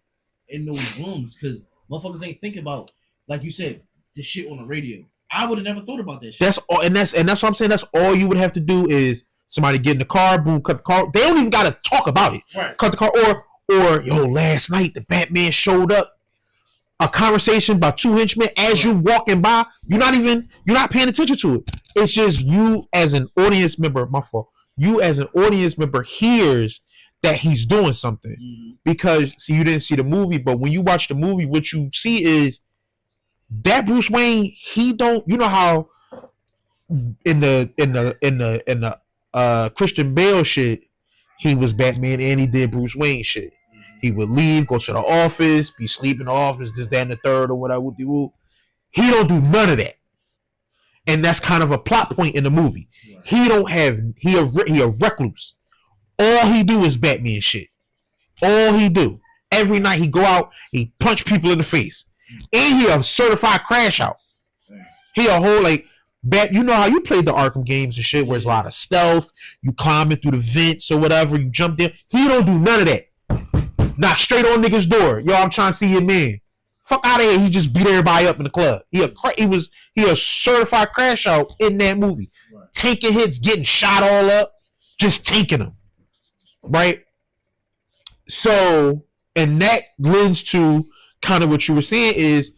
in those rooms, because motherfuckers ain't thinking about, like you said, this shit on the radio. I would have never thought about that shit.
That's all, and that's what I'm saying. That's all you would have to do is somebody get in the car, boom, cut the car. They don't even got to talk about it.
Right.
Cut the car, or yo, last night the Batman showed up. A conversation about 2 henchmen as you walking by, you're not paying attention to it. It's just you as an audience member. My fault. You as an audience member hears that he's doing something because you didn't see the movie, but when you watch the movie, what you see is that Bruce Wayne. He don't. You know how in the Christian Bale shit, he was Batman and he did Bruce Wayne shit. He would leave, go to the office, be sleeping in the office, this, that, and the third, or whatever. He don't do none of that, and that's kind of a plot point in the movie. Right. He don't have. He a recluse. All he do is Batman shit. All he do. Every night he go out, he punch people in the face, and he a certified crash out. He a whole like. You know how you played the Arkham games and shit, where it's a lot of stealth. You climbing through the vents or whatever. You jump there. He don't do none of that. Knock straight on niggas' door. Yo, I'm trying to see your man. Fuck out of here. He just beat everybody up in the club. He a certified crash out in that movie. Right. Taking hits, getting shot all up, just taking them. Right? So, and that lends to kind of what you were saying is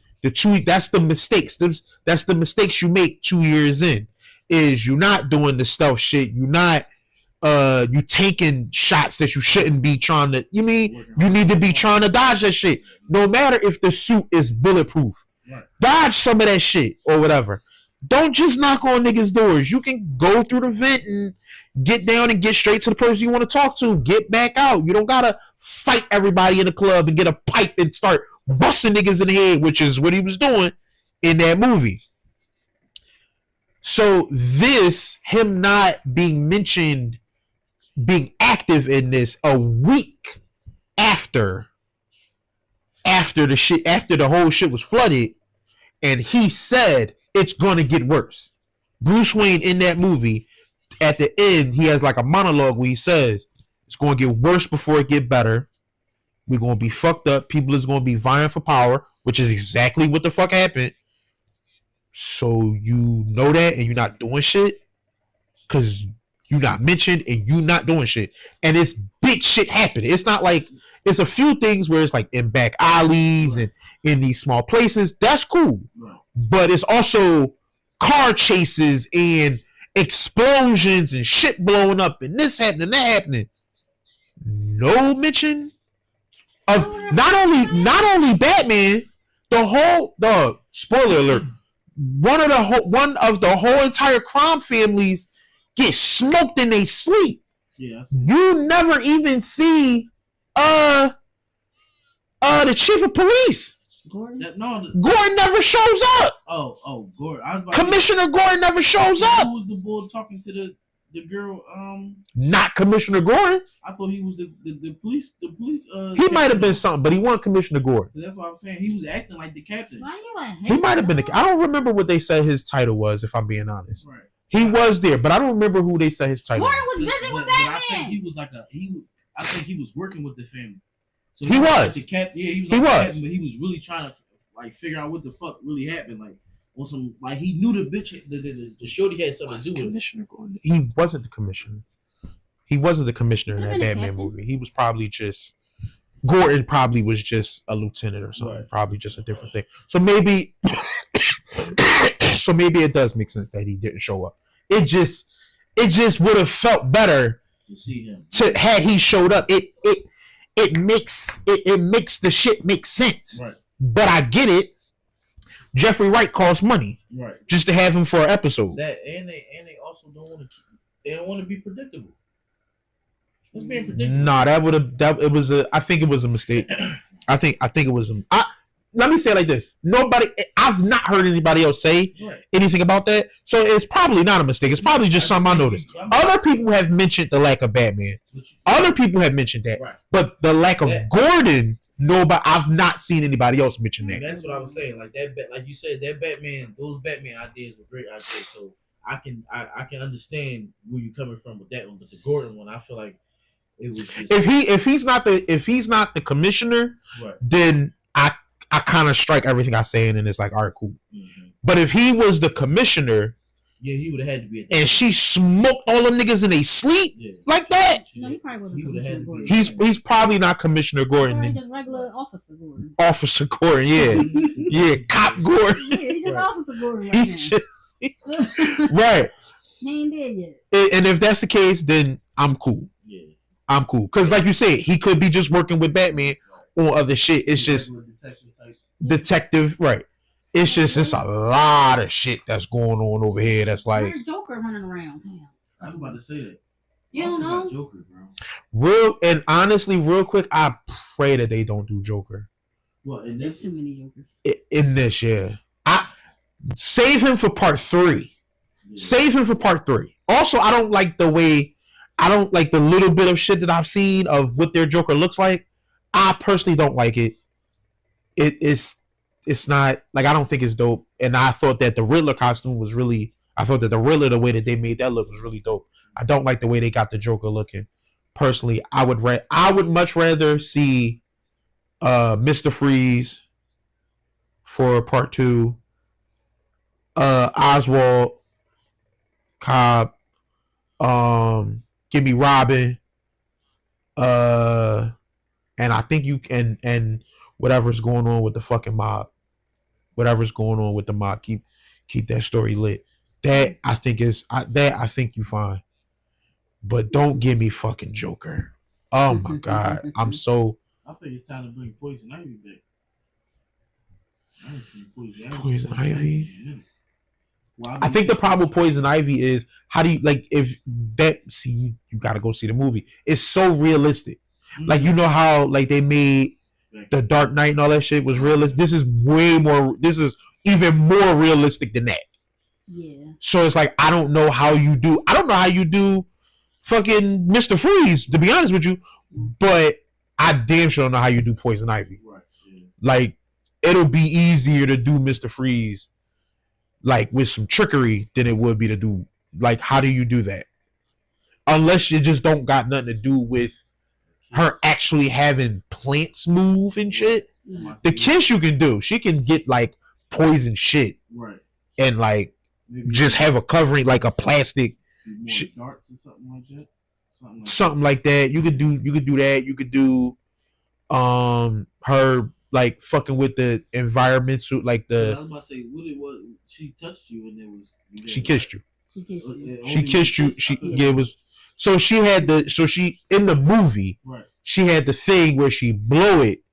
That's the mistakes. That's the mistakes you make 2 years in. Is you not doing the stealth shit. You not you taking shots that you shouldn't be trying to. You mean you need to be trying to dodge that shit. No matter if the suit is bulletproof, dodge some of that shit or whatever. Don't just knock on niggas' doors. You can go through the vent and get down and get straight to the person you want to talk to. Get back out. You don't gotta fight everybody in the club and get a pipe and start busting niggas in the head, which is what he was doing in that movie. So him not being mentioned, being active in this a week after the whole shit was flooded, and he said it's gonna get worse. Bruce Wayne in that movie, at the end, he has like a monologue where he says it's gonna get worse before it get better. We're gonna be fucked up. People is gonna be vying for power, which is exactly what the fuck happened. So you know that, and you're not doing shit because you're not mentioned and you not doing shit. And it's big shit happening. It's not like it's a few things where it's like in back alleys and in these small places. That's cool, but it's also car chases and explosions and shit blowing up and this happening, that happening. No mention of not only Batman. The spoiler alert. One of the whole entire crime families get smoked in their sleep. Yeah. You never even see the chief of police. Gordon never shows up.
Oh, Gordon.
Commissioner Gordon never shows up.
Who was the boy talking to the girl?
Not Commissioner Gordon.
I thought he was the police. The police.
He might have been something, but he wasn't Commissioner Gordon.
That's what I'm saying. He was acting like the captain.
He might have been I don't remember what they said his title was. If I'm being honest, right. He was there, but I don't remember who they said his title.
Gordon was busy with Batman.
I think he was I think he was working with the family.
So he was.
Like the captain. Yeah, he was. Like the captain, but he was really trying to like figure out what the fuck really happened. Like on some like he knew the bitch. The shorty had something to do with
Commissioner Gordon. He wasn't the commissioner. He wasn't the commissioner in that Batman movie. He was probably just Gordon. Probably was just a lieutenant or something. Right. Probably just a different thing. So maybe it does make sense that he didn't show up. It just would have felt better
to see him.
Had he showed up. It makes the shit make sense. Right. But I get it. Jeffrey Wright costs money. Right. Just to have him for an episode.
That and they also don't want to be predictable. It's being predictable.
Nah, I think it was a mistake. I think it was let me say it like this. I've not heard anybody else say anything about that. So it's probably not a mistake. It's probably just something I noticed. Other people have mentioned the lack of Batman. Other people have mentioned that. Right. But the lack of Gordon, I've not seen anybody else mention that.
That's what I was saying. Like that, like you said, those Batman ideas were great ideas. So I can understand where you're coming from with that one. But the Gordon one, I feel like it was just,
if he's not the commissioner, then I kind of strike everything I say and it's like, all right, cool. Mm-hmm. But if he was the commissioner,
he would have had to be.
And she smoked all them niggas in their sleep like that.
No, he probably wasn't.
He's probably not Commissioner Gordon.
He's just regular Officer Gordon.
Officer Gordon, yeah, yeah, Cop Gordon.
Yeah, he's just Officer Gordon.
Right.
He ain't dead yet.
And if that's the case, then I'm cool. Yeah, I'm cool. Because like you said, he could be just working with Batman on other shit. It's just detective, right? It's a lot of shit that's going on over here. That's like
where's Joker running around. Damn.
I was about to say that.
You don't know
Joker, bro.
Honestly, real quick, I pray that they don't do Joker.
Well, in this,
too many Jokers.
In this, yeah. I save him for part 3. Yeah. Save him for part 3. Also, I don't like the little bit of shit that I've seen of what their Joker looks like. I personally don't like it. It's not like I don't think it's dope. And I thought that the Riddler costume was really. I thought that the Riddler, the way that they made that look, was really dope. I don't like the way they got the Joker looking. Personally, I would much rather see Mr. Freeze for part 2. Oswald Cobb. Give me Robin. And I think you can and whatever's going on with the fucking mob. whatever's going on with the mob. Keep that story lit. That I think you fine. But don't give me fucking Joker. Oh my god.
I think it's time to bring Poison Ivy back.
Poison Ivy. Well, I think the problem with Poison Ivy is how do you like if that you gotta go see the movie. It's so realistic. Mm-hmm. Like you know how like they made the Dark Knight and all that shit was realistic. This is even more realistic than that.
Yeah.
So it's like I don't know how you do fucking Mr. Freeze, to be honest with you, but I damn sure don't know how you do Poison Ivy.
Right. Yeah.
Like it'll be easier to do Mr. Freeze like with some trickery than it would be to do like how do you do that? Unless you just don't got nothing to do with her actually having plants move and shit. The kiss you can do. She can get like poison shit.
Right.
And like maybe just have a covering like a plastic
darts or something like that.
Something like that. You could do that. You could do her like fucking with the environmental like the
I was about to say what it was she touched you and it was
she kissed you.
She
kissed you. It was so she had in the movie
right.
She had the thing where she blew it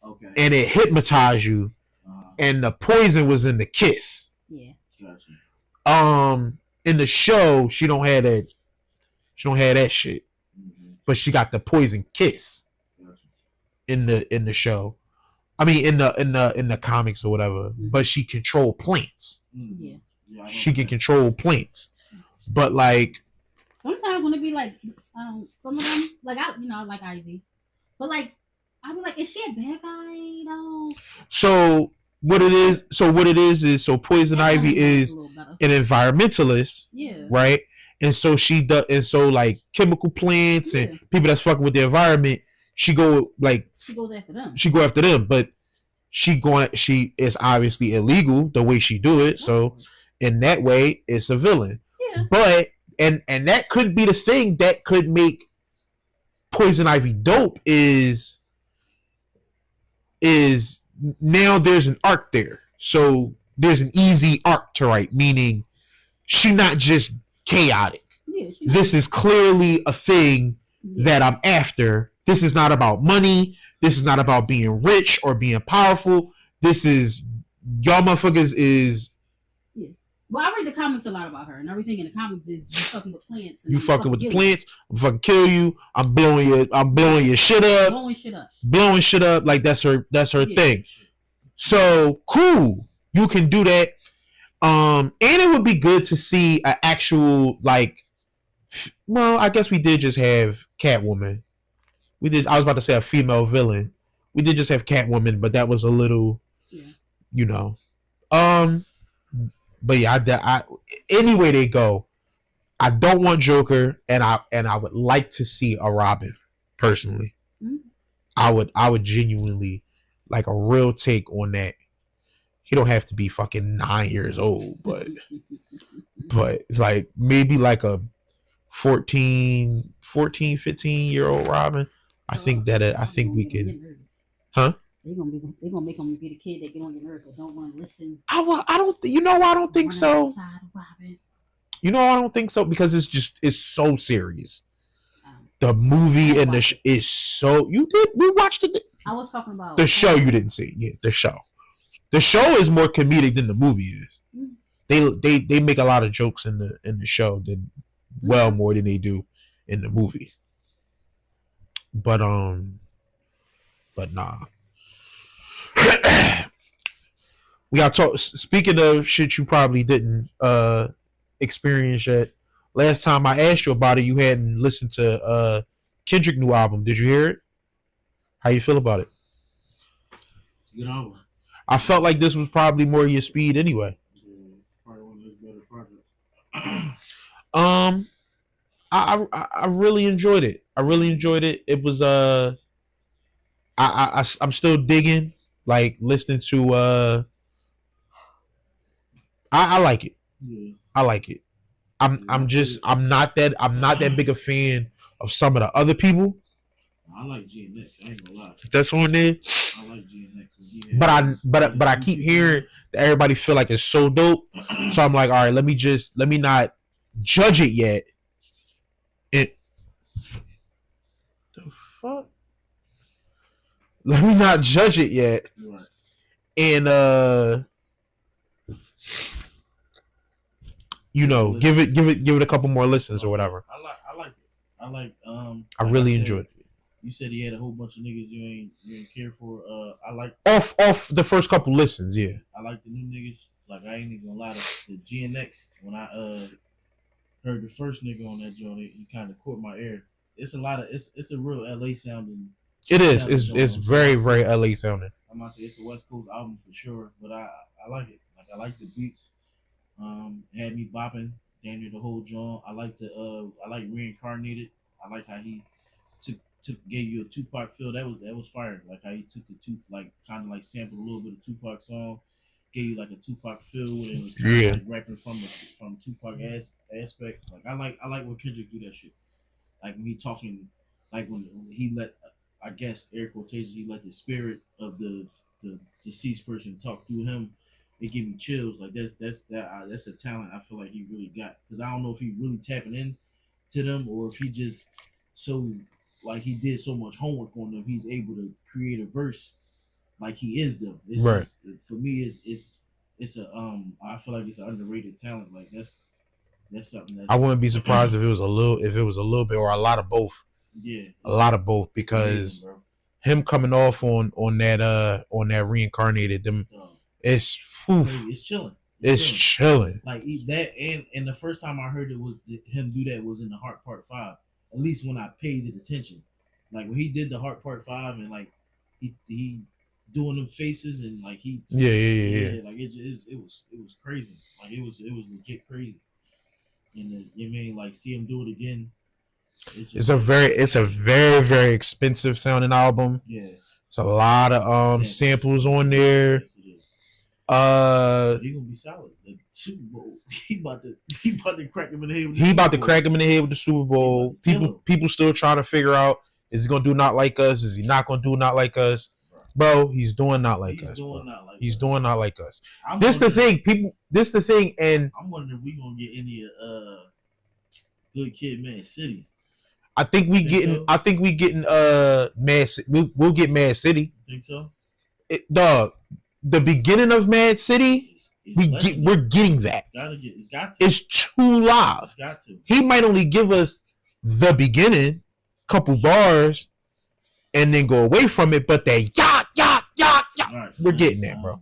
okay.
And it hypnotized you and the poison was in the kiss.
Yeah.
Gotcha.
In the show she don't have that shit. Mm-hmm. But she got the poison kiss. Gotcha. In the show. I mean in the comics or whatever. Mm-hmm. But she controlled plants.
Mm-hmm.
Yeah.
She can control plants. But like
sometimes when it be like some of them like I like Ivy. But like I be like, is she a bad guy though?
So what it is Poison Ivy is an environmentalist.
Yeah.
Right? And so she does and so like chemical plants and people that's fucking with the environment, she goes after them. She go after them, but she is obviously illegal the way she do it. So in that way, it's a villain.
Yeah.
But and that could be the thing that could make Poison Ivy dope is now there's an arc there. So there's an easy arc to write, meaning she's not just chaotic.
Yeah,
this is clearly a thing that I'm after. This is not about money. This is not about being rich or being powerful. This is y'all motherfuckers is.
Yeah. Well, I read the comics a lot about her, and everything in the comics is you fucking with plants.
You fucking with the plants. I'm fucking kill you. I'm blowing your shit up. Blowing shit up. Like that's her thing. So cool. You can do that. And it would be good to see an actual like. Well, I guess we did just have Catwoman. I was about to say a female villain. We did just have Catwoman, but that was a little, you know. But yeah, I anyway they go, I don't want Joker, and I would like to see a Robin personally. Mm-hmm. I would genuinely like a real take on that. He don't have to be fucking 9 years old, but like maybe like a 14, 15-year-old Robin. I think we can. Huh?
They're gonna make him be the kid that get on your nerves or don't want to listen.
I don't think so. You know, I don't think so because it's so serious. The movie and is so. We watched it.
I was talking about
the show. You didn't see, yeah, the show. The show is more comedic than the movie is. Mm-hmm. They make a lot of jokes in the show than more than they do in the movie. But nah. We got talk. Speaking of shit you probably didn't experience yet. Last time I asked you about it, you hadn't listened to Kendrick new album. Did you hear it? How you feel about it?
It's a good album.
I felt like this was probably more your speed anyway.
Yeah, probably one of his better projects.
I really enjoyed it. It was I'm still digging, like listening to I like it. Yeah. I like it. I'm not that big a fan of some of the other people.
I like GNX. I ain't gonna lie.
That's on there.
I like GNX.
But I keep hearing that everybody feel like it's so dope. So I'm like, all right, let me not judge it yet. The fuck? Let me not judge it yet.
Right.
And give it a couple more listens or whatever.
I like it.
I really enjoyed it.
You said he had a whole bunch of niggas you ain't care for. I like
off the first couple listens, yeah.
I like the new niggas. Like I ain't even gonna lie, the GNX when I heard the first nigga on that joint, he kind of caught my ear. It's a lot of it's a real LA sounding.
It is. It's very very LA sounding.
I'm gonna say it's a West Coast album for sure, but I like it. Like I like the beats. Had me bopping damn near the whole joint. I like Reincarnated. I like how he gave you a Tupac feel. That was fire. Like how he took the kind of like sampled a little bit of Tupac song, gave you like a Tupac feel, and it was kind of like rapping from Tupac aspect. Like I like when Kendrick do that shit. Like me talking, like when he let, I guess air quotations, he let the spirit of the deceased person talk through him. It gave me chills. Like that's a talent I feel like he really got. Because I don't know if he really tapping in to them or if he just so like he did so much homework on them. He's able to create a verse like he is them. It's
right.
Just, for me, it's a I feel like it's an underrated talent. Like that's something that
I wouldn't be surprised if it was a little bit or a lot of both.
Yeah,
a lot of both because
amazing,
him coming off on that Reincarnated them. It's
chilling.
It's chilling.
Like that, and the first time I heard him do that was in the Heart Part 5. At least when I paid it attention, like when he did the Heart Part 5 and like he doing them faces and like he like it was crazy. Like it was legit crazy. And you mean like see him do it again. It's a
very very expensive sounding album.
Yeah,
it's a lot of samples on there.
Yes, he gonna be solid. The Super Bowl. He about to crack him in the head. With the
Super Bowl. People still trying to figure out, is he gonna do Not Like Us? Is he not gonna do Not Like Us? Bro, he's doing Not Like Us. He's doing Not Like Us. This the thing, and
I'm wondering if we gonna get any Good Kid, Mad City.
I think we getting Mad. We'll get Mad City.
Think so?
Dog. The beginning of Mad City, we're getting that.
It's got to.
It's too live.
It's got to.
He might only give us the beginning, couple bars, and then go away from it. But that right. We're getting that, bro.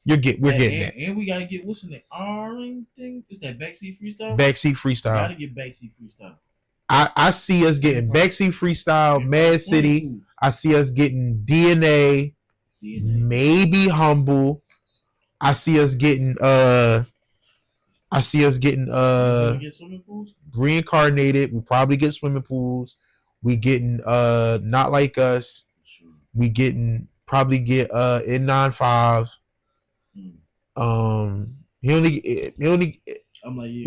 We're getting that.
And we gotta get what's in the orange thing? Is that Backseat Freestyle?
Backseat Freestyle.
Gotta get Backseat Freestyle.
I see us getting Backseat Freestyle, Mad City. I see us getting DNA. Maybe Humble. I see us getting Reincarnated. We probably get Swimming Pools. We getting Not Like Us. We probably get N95. He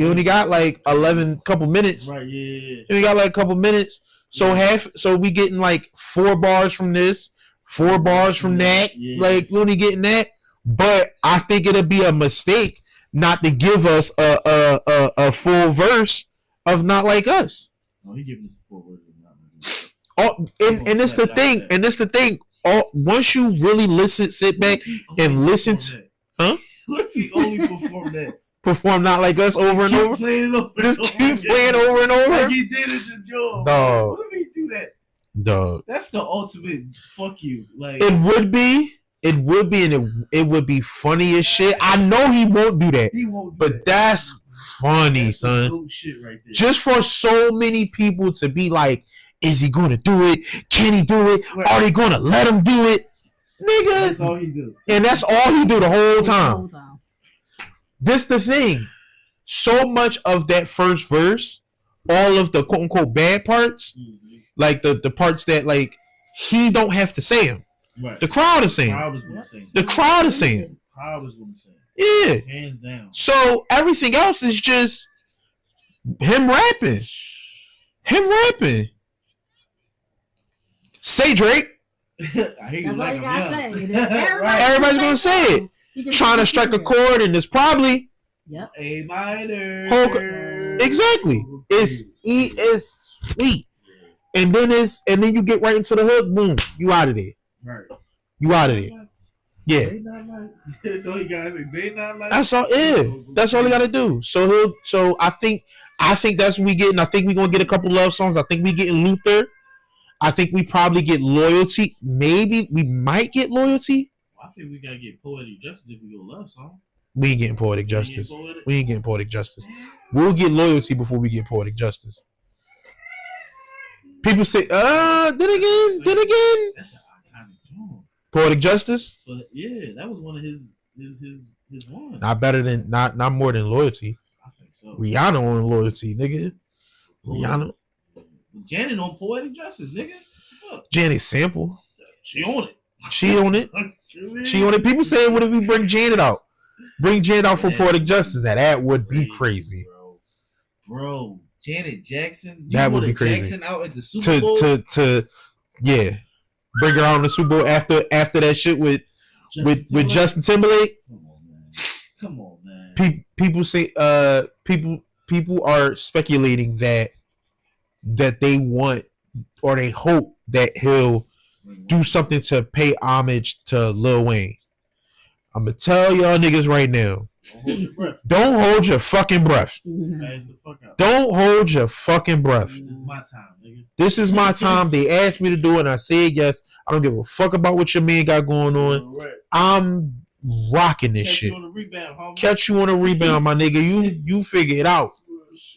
only got like 11 couple minutes.
Right, yeah.
He only got like a couple minutes. So we getting like 4 bars from this. 4 bars from that, like we only getting that, but I think it'll be a mistake not to give us a full verse of Not Like Us.
No, he giving us a full verse of Not
Like Us. And it's the thing. Once you really sit back and listen to, huh?
What if he only performed that?
Perform Not Like Us over and over. Just keep playing over and over.
Like he did it to Joe.
Dog.
What if he do that?
Dog.
That's the ultimate fuck you. Like
it would be, and it would be funny as shit. I know he won't do that.
He won't.
But that's funny, son.
Shit right there.
Just for so many people to be like, is he gonna do it? Can he do it? Right. Are they gonna let him do it? Nigga.
That's all he do.
And that's all he do the whole time. This the thing. So much of that first verse, all of the quote unquote bad parts. Mm-hmm. Like the parts that like he don't have to say them. Right. The crowd is saying. The crowd is saying. Yeah.
Hands down.
So everything else is just him rapping. Say Drake.
I hear you
That's
like
all you
him
gotta
young.
say.
Everybody's gonna say it. Trying to strike a chord, and it's probably
Yep.
A minor.
exactly. It's sweet, and then you get right into the hook. Boom, you out of there.
Right.
You out of there. Yeah.
They not like. That's all you gotta say. They not like.
That's all. Yeah, that's all he got to do. So I think that's what we getting. I think we gonna get a couple love songs. I think we getting Luther. I think we probably get Loyalty. Maybe we might get Loyalty.
I think we gotta get Poetic Justice if we go love song.
We ain't getting Poetic Justice. We ain't getting Poetic Justice. We'll get Loyalty before we get Poetic Justice. People say, then again.
That's an iconic song.
Poetic Justice.
But yeah, that was one of his ones.
Not better than not more than Loyalty.
I think so.
Rihanna on Loyalty, nigga. Rihanna.
Janet on Poetic Justice, nigga. Fuck.
Janet sample.
She on it.
She on it. She on it. People saying, what if we bring Janet out? Bring Janet out for Poetic Justice. That would be crazy.
Bro, Janet Jackson.
That would be crazy.
Jackson out at the Super Bowl.
Yeah. Bring her out in the Super Bowl after that shit with Justin Timberlake.
Come on, man.
People say people are speculating that they want or they hope that he'll do something to pay homage to Lil Wayne. I'm gonna tell y'all niggas right now. Don't hold your fucking breath. Don't hold your fucking breath.
This is my time, nigga.
This is my time. They asked me to do it, and I said yes. I don't give a fuck about what your man got going on. I'm rocking this shit. Catch you on a rebound, my nigga. You figure it out.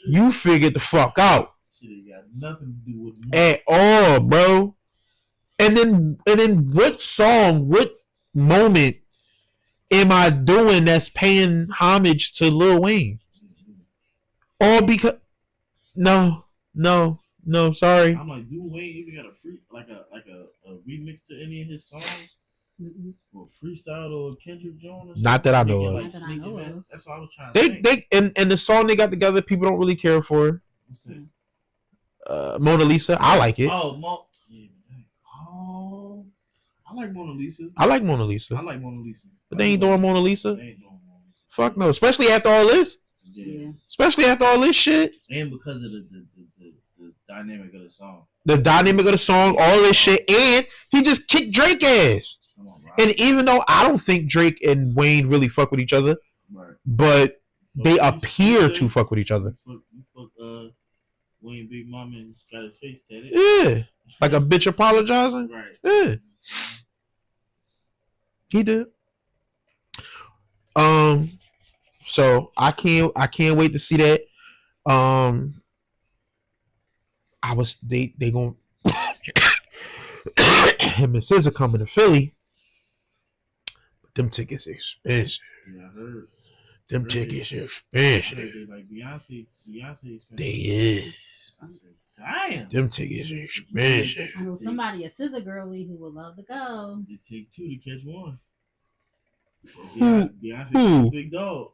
You figure the fuck out.
Shit ain't got nothing to do with me.
At all, bro. And then what song, what moment am I doing that's paying homage to Lil Wayne? All because no, sorry.
I'm like, do Wayne even got a free like a remix to any of his songs? Or freestyle or Kendrick Jones?
Not that I know of.
That's what I was trying to say.
And the song they got together, people don't really care for.
What's that?
Mona Lisa. I like it.
I like Mona Lisa.
I like Mona Lisa. But they ain't doing Mona Lisa. Fuck no. Especially after all this.
Yeah.
Especially after all this shit.
And because of the dynamic of the song.
The dynamic of the song, all this shit. And he just kicked Drake ass. Come on, and even though I don't think Drake and Wayne really fuck with each other, right, but they appear to fuck with each other.
Wayne Big Mama got his face tatted.
Yeah. Like a bitch apologizing.
Right.
Yeah. He did. So I can't wait to see that. They gonna him and SZA coming to Philly. But them tickets expensive.
Yeah, I heard.
Them tickets expensive.
Like Beyonce expensive.
They is.
I said, damn.
Them tickets are expensive.
I know somebody, a SZA girly, who would love to go.
It take two to catch one.
Who?
Beyonce's big dog.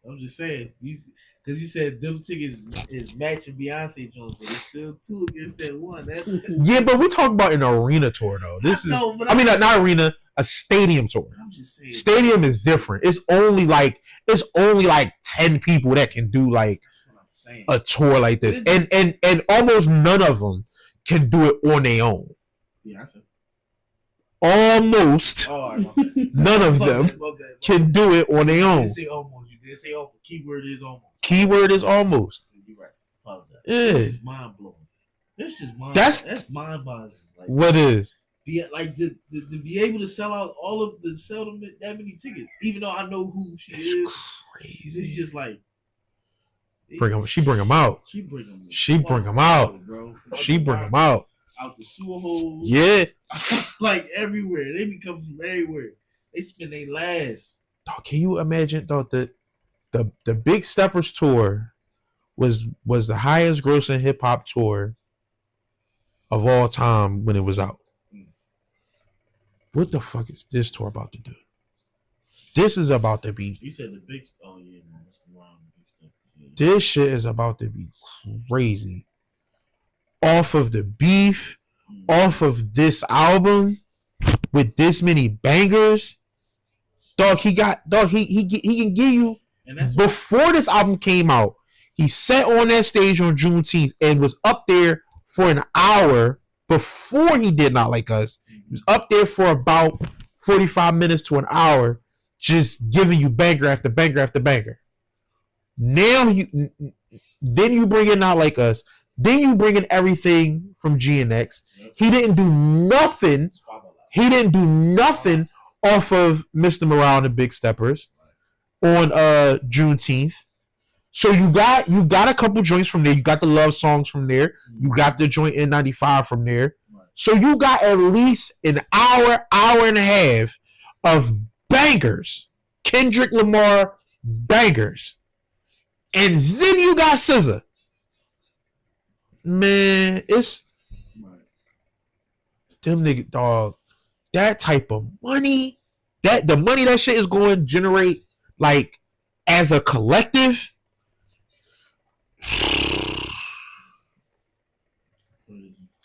I'm just saying, because you said them tickets is matching Beyonce Jones, but it's still two against that one.
Yeah, but we're talking about an arena tour though. Not arena, a stadium tour.
I'm just saying,
stadium is different. It's only like 10 people that can do like a tour like this, and almost none of them can do it on their own.
Yeah, I said.
Almost none of them can do it on their own.
You did say almost. You did say almost. Keyword is almost.
Keyword is almost.
You're right. Apologize.
Yeah.
This is mind blowing. That's mind boggling. Like,
what is?
To be able to sell out that many tickets, even though I know who she is. Crazy. It's just like.
She bring them out.
She bring them
out,
bro.
She bring them out.
Out the sewer holes.
Yeah.
Like everywhere. They be coming from everywhere. They spend their last.
Dog, can you imagine though the Big Steppers tour was the highest grossing hip hop tour of all time when it was out. What the fuck is this tour about to do? This is about to be.
You said the big. Oh yeah, man, that's the wrong Big Steppers. Yeah.
This shit is about to be crazy. Off of the beef, off of this album with this many bangers, dog. He can give you.
And that's
Before this album came out, he sat on that stage on Juneteenth and was up there for an hour before he did Not Like Us. He was up there for about 45 minutes to an hour, just giving you banger after banger after banger. Now then you bring in Not Like Us. Then you bring in everything from GNX. He didn't do nothing. He didn't do nothing off of Mr. Morale and the Big Steppers on Juneteenth. So you got a couple joints from there. You got the love songs from there. You got the joint N95 from there. So you got at least an hour and a half of bangers. Kendrick Lamar bangers. And then you got SZA. Man, it's them nigga dog. That type of money, the money that shit is going to generate, like, as a collective.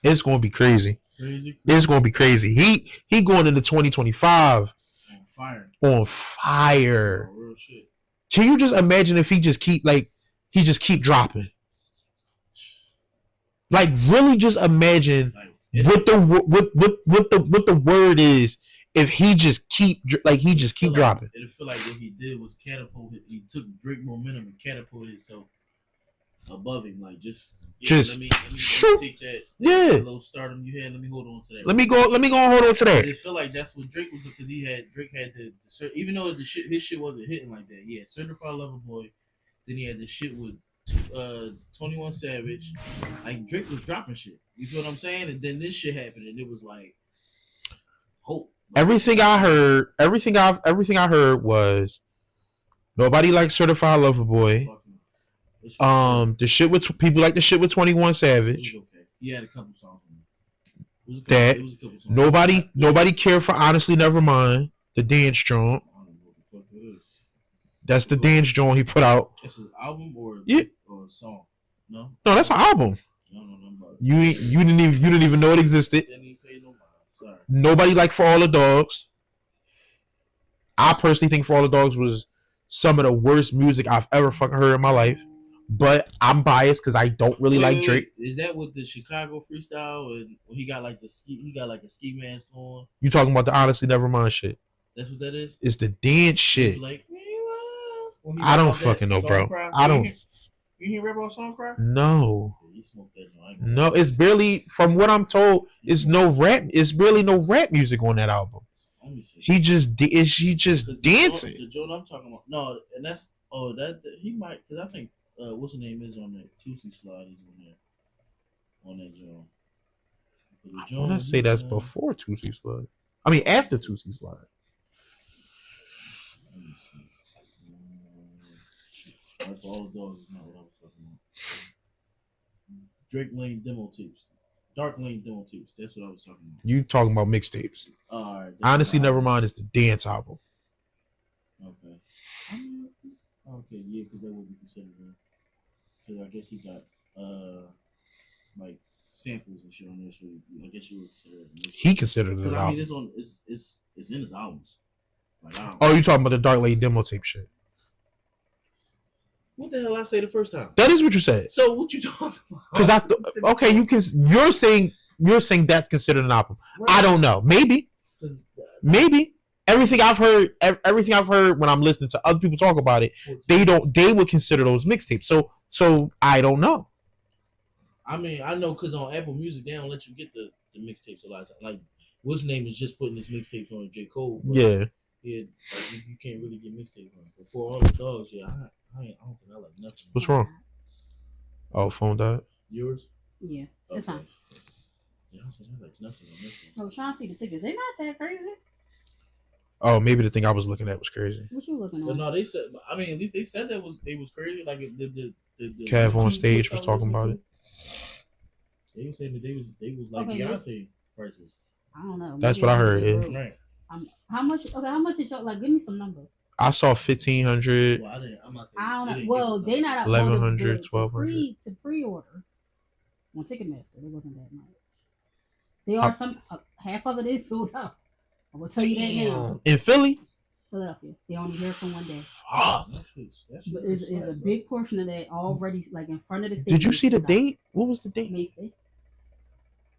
It's going to be crazy. It's going to be crazy. He going into 2025 on fire.
Oh, real shit.
Can you just imagine if he just keep dropping? Like, really just imagine what the word is if he just keep dropping.
It feel like what he did was catapult. He took Drake momentum and catapulted himself above him. Like just let me take that little stardom you had. Let me hold on to that.
Let me go and hold on to that.
I feel like that's what Drake was, because Drake had the even though his shit wasn't hitting like that. Yeah, Certified Lover Boy. Then he had the shit with 21 Savage. Like Drake was dropping shit. You feel what I'm saying? And then this shit happened, and it was like hope.
Everything I heard was nobody likes Certified Lover Boy. The shit with people like the shit with 21 Savage.
Okay. He had a couple songs.
It was a couple songs. Nobody cared for Honestly Nevermind, the dance joint. That's the dance joint he put out.
It's an album or a song? No,
that's an album.
No.
You didn't even know it existed. Nobody liked For All the Dogs. I personally think For All the Dogs was some of the worst music I've ever fucking heard in my life. But I'm biased because I don't really like Drake.
Is that with the Chicago freestyle and when he got like a ski mask on?
You talking about the Honestly Nevermind shit?
That's what that is.
It's the dance shit.
Like,
I don't fucking know, bro. I don't.
You hear rap about Song Cry?
No.
He smoked that joint.
No, it's barely. From what I'm told, it's no rap. It's barely no rap music on that album. He just dancing.
The joint I'm talking about. No, and that's he might, because I think what's the name is on that Tootsie Slide is on that joint.
I want to say that's before Tootsie Slide. I mean after Tootsie Slide.
Let me see. That's All the Dogs is not what I was talking about. Drake Lane demo tapes. Dark Lane demo tapes. That's what I was talking about.
You talking about mixtapes.
Alright.
Honestly, Nevermind is the dance album.
Okay. Okay, yeah, because that would be considered. Because I guess he got like samples and shit on there, so I guess you would consider it.
He considered it an album.
I mean, this one is in his albums. Like,
you talking about the Dark Lane demo tape shit?
What the hell I say the first time?
That is what you said.
So what you talking about?
Because you're saying that's considered an album. Right. I don't know. Maybe. Everything I've heard when I'm listening to other people talk about it, they would consider those mixtapes. So I don't know.
I mean, I know because on Apple Music they don't let you get the mixtapes a lot of times. Like, what's name is just putting his mixtapes on J. Cole.
Yeah.
Yeah, like, you can't really get mixtapes on. Before All the Dogs, yeah, I don't think I like nothing.
What's wrong? Oh, phone died.
Yours?
Yeah, it's fine.
Yeah, I don't think I like nothing on this one.
I was trying to see the tickets. They're not that crazy.
Oh, maybe the thing I was looking at was crazy.
What you looking at?
But no, they said. I mean, at least they said it was crazy. Like the
Kev on stage was talking about it.
They were saying that they was like Beyonce prices.
I don't know.
That's what I heard. Yeah.
Right.
How much? Okay, how much is your, like? Give me some numbers.
I saw 1,500.
Well, I'm not saying.
I don't know. Well, they not
1,100, 1,200
to pre-order on Ticketmaster. It wasn't that much. There are some half of it is sold out. I will tell you that now.
In Philly,
Philadelphia, they only here for one day.
fuck.
But it's a big portion of that already like in front of the stage.
Did you see the date? What was the date?
May 5th.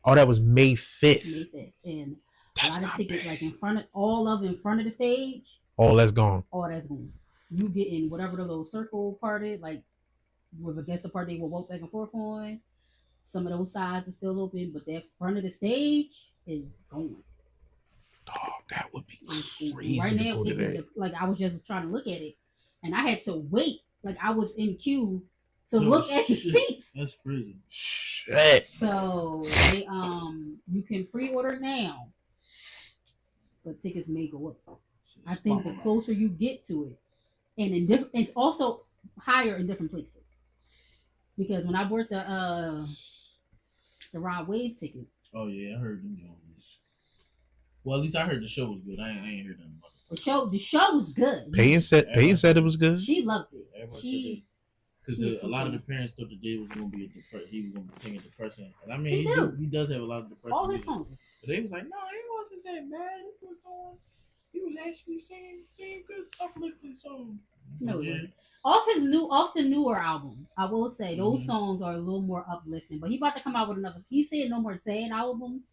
Oh, that was May 5th.
May 5th, and
That's
a lot
not
of tickets
bad.
like in front of the stage.
All that's gone.
All that's gone. You get in whatever the little circle parted, like with against the part they will walk back and forth on. Some of those sides are still open, but that front of the stage is gone.
Dog, that would be
And
crazy
right
to
now,
go to that.
like I was just trying to look at it, and I had to wait. Like I was in queue to look at the seats.
That's crazy.
Shit.
So they you can pre-order now, but tickets may go up. I think the closer you get to it, and in different, it's also higher in different places. Because when I bought the Rod Wave tickets,
Oh yeah, I heard them Jones. Well, at least I heard the show was good. I ain't heard nothing about it.
the show was good.
Peyton said it was good.
She loved it.
Everybody because a lot of the parents thought the day was going to be he was going to be singing depression. And I mean, he does have a lot of depression.
All his songs.
But they was like, no, it wasn't that bad. It was going. He was actually singing good uplifting songs.
No, it wasn't. Off the newer album, I will say those songs are a little more uplifting. But he about to come out with another. He said no more sad albums.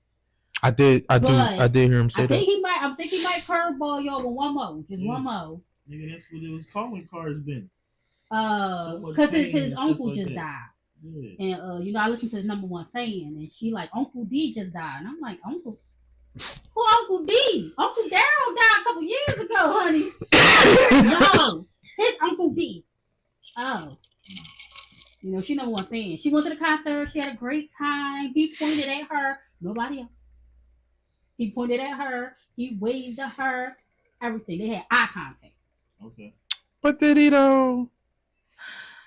I did hear him say that.
I think he might curveball y'all with one more, just one more.
Nigga, that's what it was called when Cars been.
Because his uncle
like
just
that.
died.
Yeah.
And I listened to his number one fan, and she like Uncle D just died, and I'm like Uncle. Who Uncle D? Uncle Daryl died a couple years ago, honey. No, his Uncle D. Oh. She number one fan. She went to the concert. She had a great time. He pointed at her. Nobody else. He pointed at her. He waved at her. Everything. They had eye contact.
Okay.
But did he though?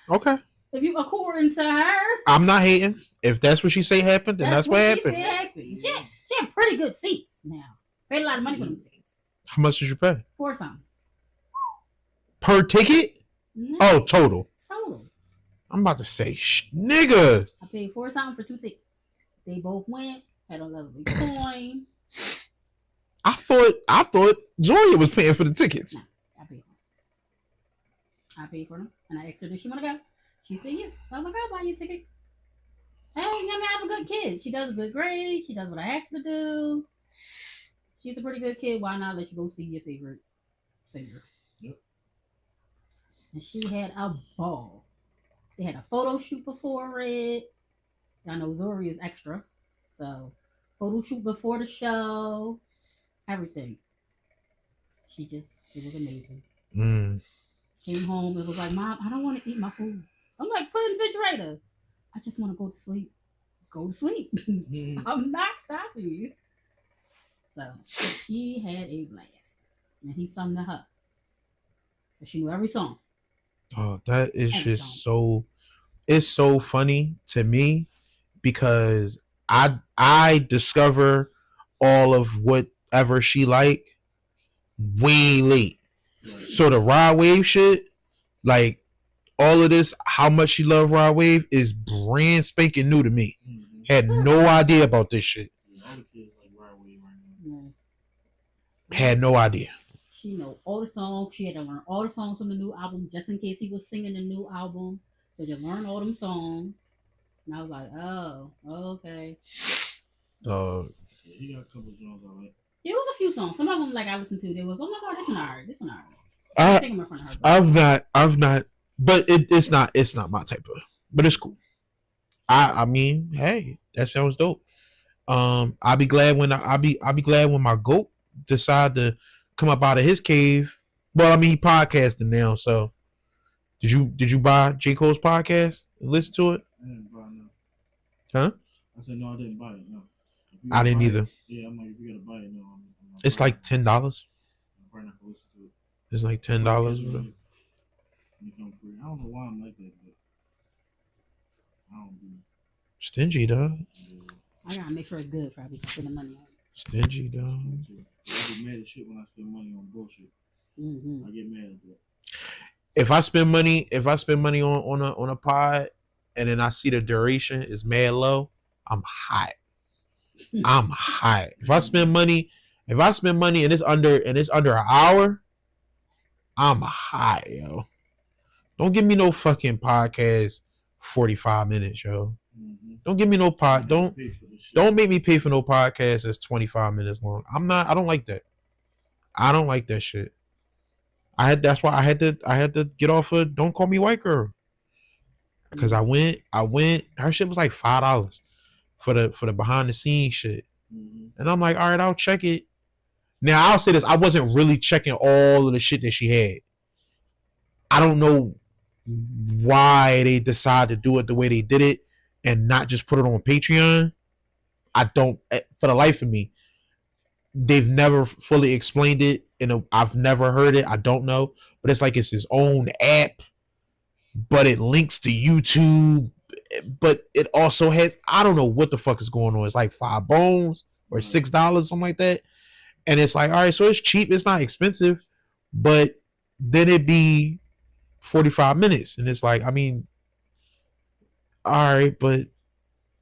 Okay.
If you according to her,
I'm not hating. If that's what she say happened, then that's what happened.
She had pretty good seats now. Paid a lot of money for them tickets.
How much did you pay?
For something.
Per ticket?
Mm-hmm.
Oh, total.
Total.
I'm about to say, nigga.
I paid $4 something for 2 tickets. They both went. Had a lovely coin.
I thought Zoria was paying for the tickets.
No, I paid for them. And I asked her, did she want to go? She said, yeah. So I was like, I'll buy you a ticket. Hey, I'm a good kid. She does a good grade. She does what I asked her to do. She's a pretty good kid. Why not let you go see your favorite singer?
Yep.
And she had a ball. They had a photo shoot before it. I know Zori is extra. So, photo shoot before the show. Everything. It was amazing. Came home. It was like, Mom, I don't want to eat my food. I'm like, put it in the refrigerator. I just want to go to sleep. Go to sleep. I'm not stopping you. So she had a blast. And he sung to her. And she knew every song.
Oh, that is just it's so funny to me because I discover all of whatever she like way late. So the Rod Wave shit, like all of this, how much she loved Rod Wave is brand spanking new to me. Had no idea about this shit. Had no idea.
She know all the songs. She had to learn all the songs from the new album just in case he was singing the new album. So just learn all them songs. And I was like, oh, okay.
He got a couple songs alright.
There was a few songs. Some of them like I listened to. There was, oh my god, this one alright. This one alright.
I've not, but it's not my type of, but it's cool. I mean, hey, that sounds dope. I'll be glad when my goat decide to come up out of his cave. Well, I mean, he podcasting now, so did you buy J. Cole's podcast and listen to it?
I didn't buy it, no.
Huh?
I said no, I didn't buy it, no.
I didn't either.
Yeah, I'm like, if you gotta buy it, no.
It's like $10.
I'm probably not gonna listen to it.
It's like $10.
I don't know why I'm like that, but I don't do it.
Stingy, dog.
Yeah.
I gotta make sure it's good for I be spending money on it.
Stingy, dog.
I get mad at shit when I spend money on bullshit.
Mm-hmm.
I get mad at that.
If I spend money on a pod and then I see the duration is mad low, I'm hot. I'm hot. If I spend money and it's under an hour, I'm hot, yo. Don't give me no fucking podcast 45 minutes, yo. Mm-hmm. Don't give me no don't make me pay for no podcast that's 25 minutes long. I don't like that. I don't like that shit. That's why I had to get off of Don't Call Me White Girl. Cause I went, her shit was like $5 for the behind the scenes shit. Mm-hmm. And I'm like, all right, I'll check it. Now I'll say this, I wasn't really checking all of the shit that she had. I don't know why they decided to do it the way they did it and not just put it on Patreon. I don't, for the life of me, they've never fully explained it. I've never heard it. I don't know, but it's like it's his own app, but it links to YouTube, but it also has, I don't know what the fuck is going on. It's like $5 or $6, something like that. And it's like, all right, so it's cheap. It's not expensive, but then it'd be 45 minutes. And it's like, I mean, all right, but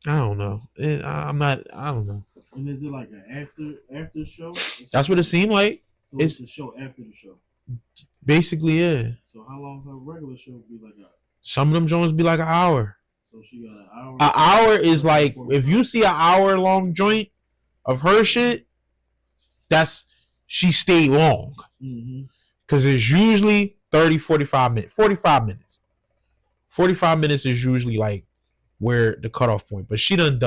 I don't know. I don't know.
And is it like an after show?
That's what it seemed like.
So it's the show after the show.
Basically, yeah.
So how long her regular show be like?
Some of them joints be like an hour.
So she got an hour.
An hour is like, if you see an hour long joint of her shit, she stayed long. Mm-hmm. Cause it's usually 30, 45 minutes. 45 minutes. 45 minutes is usually like where the cutoff point. But she done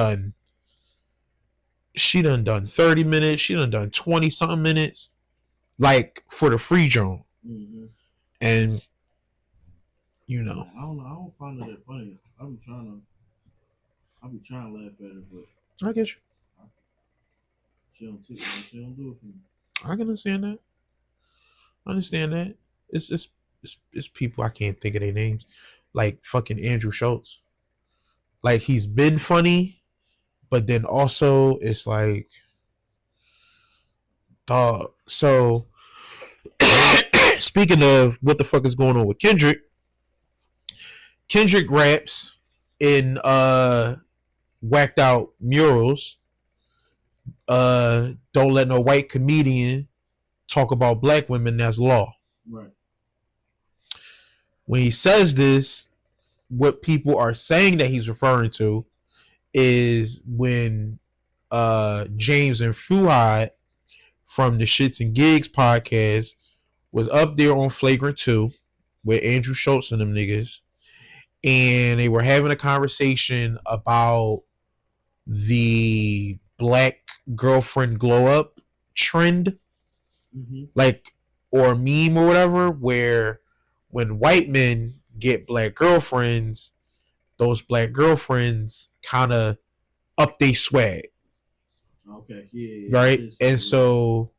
30 minutes. She done 20 something minutes. Like for the free joint. Mm-hmm. And you know.
I don't find it that funny. I be trying to laugh at it, but
I get you.
She don't do it for me.
I can understand that. I understand that. It's people I can't think of their names. Like fucking Andrew Schultz. Like he's been funny, but then also it's like dog. So speaking of what the fuck is going on with Kendrick raps in whacked out murals. Don't let no white comedian talk about black women, that's law. Right. When he says this, what people are saying that he's referring to is when James and Fuhad from the Shits and Gigs podcast was up there on Flagrant 2 with Andrew Schultz and them niggas, and they were having a conversation about the black girlfriend glow up trend, like, or meme or whatever, where when white men get black girlfriends, those black girlfriends kind of up they swag.
Okay, yeah.
Right? And so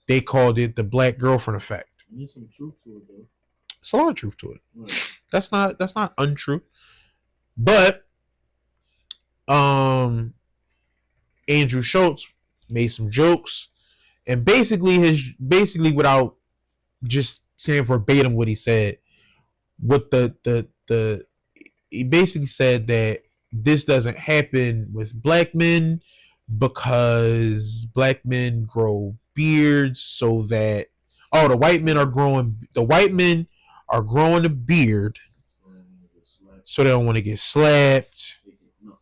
they called it the black girlfriend effect.
And there's some truth to it, though.
It's a lot of truth to it.
Right.
That's not untrue. But Andrew Schultz made some jokes, and basically without just saying verbatim what he said, what he basically said that this doesn't happen with black men because black men grow beards so that the white men are growing a beard so they don't want to get slapped.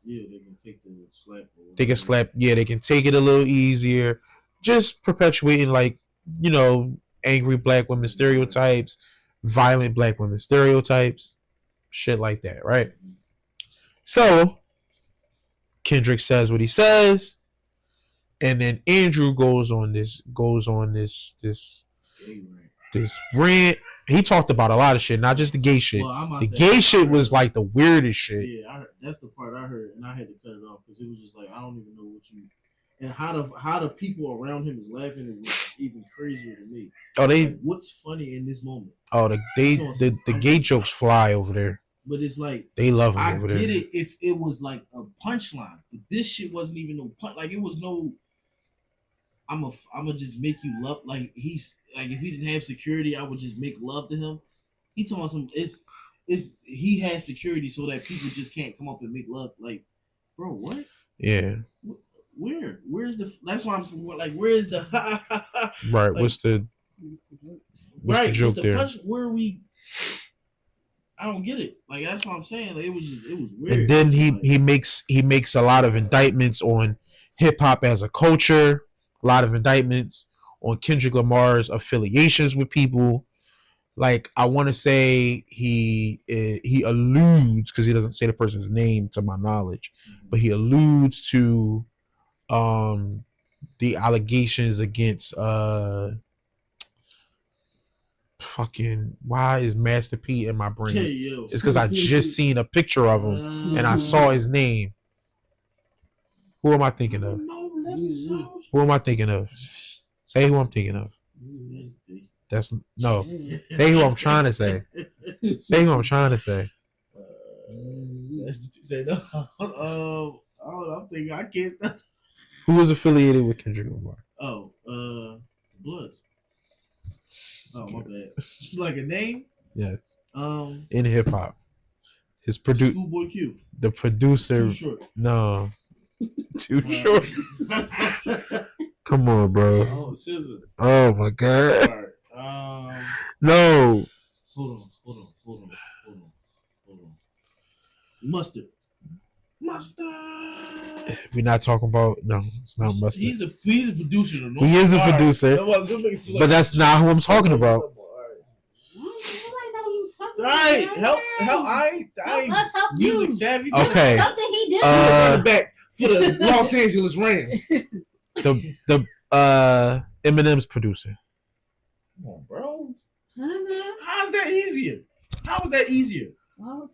They can take the slap.
They can slap. Yeah, they can take it a little easier. Just perpetuating, like, you know, angry black women stereotypes, violent black women stereotypes, shit like that, right? So Kendrick says what he says, and then Andrew goes on this rant. He talked about a lot of shit, not just the gay shit. The gay shit was like the weirdest shit.
Yeah, that's the part I heard, and I had to cut it off because it was just like, I don't even know what you. And how the people around him is laughing, it was even crazier to me. Like, what's funny in this moment?
Oh, the gay jokes fly over there.
But it's like
they love him over there.
I get it if it was like a punchline, but this shit wasn't even no punch. Like, it was no. I'ma just make you love. Like, he's like, if he didn't have security, I would just make love to him. He told some he has security so that people just can't come up and make love. Like, bro, what?
Yeah.
Where? Where's the? That's why I'm like, where's the?
Right.
Like,
What's the
right?
joke
What's the
there?
punch? Where are we? I don't get it. Like that's what I'm saying. Like, it was weird.
And then
Like,
he makes a lot of indictments on hip hop as a culture, a lot of indictments on Kendrick Lamar's affiliations with people. Like I want to say he alludes, because he doesn't say the person's name to my knowledge, but he alludes to the allegations against fucking, why is Master P in my brain? It's because I just seen a picture of him and I saw his name. Who am I thinking of? Who am I thinking of? Say who I'm thinking of. That's no. Say who I'm trying to say. Say who I'm trying to say.
Say no. I'm thinking I can't.
Who was affiliated with Kendrick Lamar?
Oh, Bloods. Oh, my bad. Like a name?
Yes.
In
hip hop, his producer,
Schoolboy Q.
the producer.
Too Short.
No. Too short. Come on, bro.
Oh, SZA.
Oh my god.
All right.
No.
Hold on. Mustard.
We're not talking about. No, it's not Mustard.
He's a producer. No,
he is a producer, but that's not who I'm talking about.
Right, help! I ain't music savvy.
Okay.
Something he did.
Back for the Los Angeles Rams.
The Eminem's producer.
Come on, bro. How's that easier? How is that easier?
Well,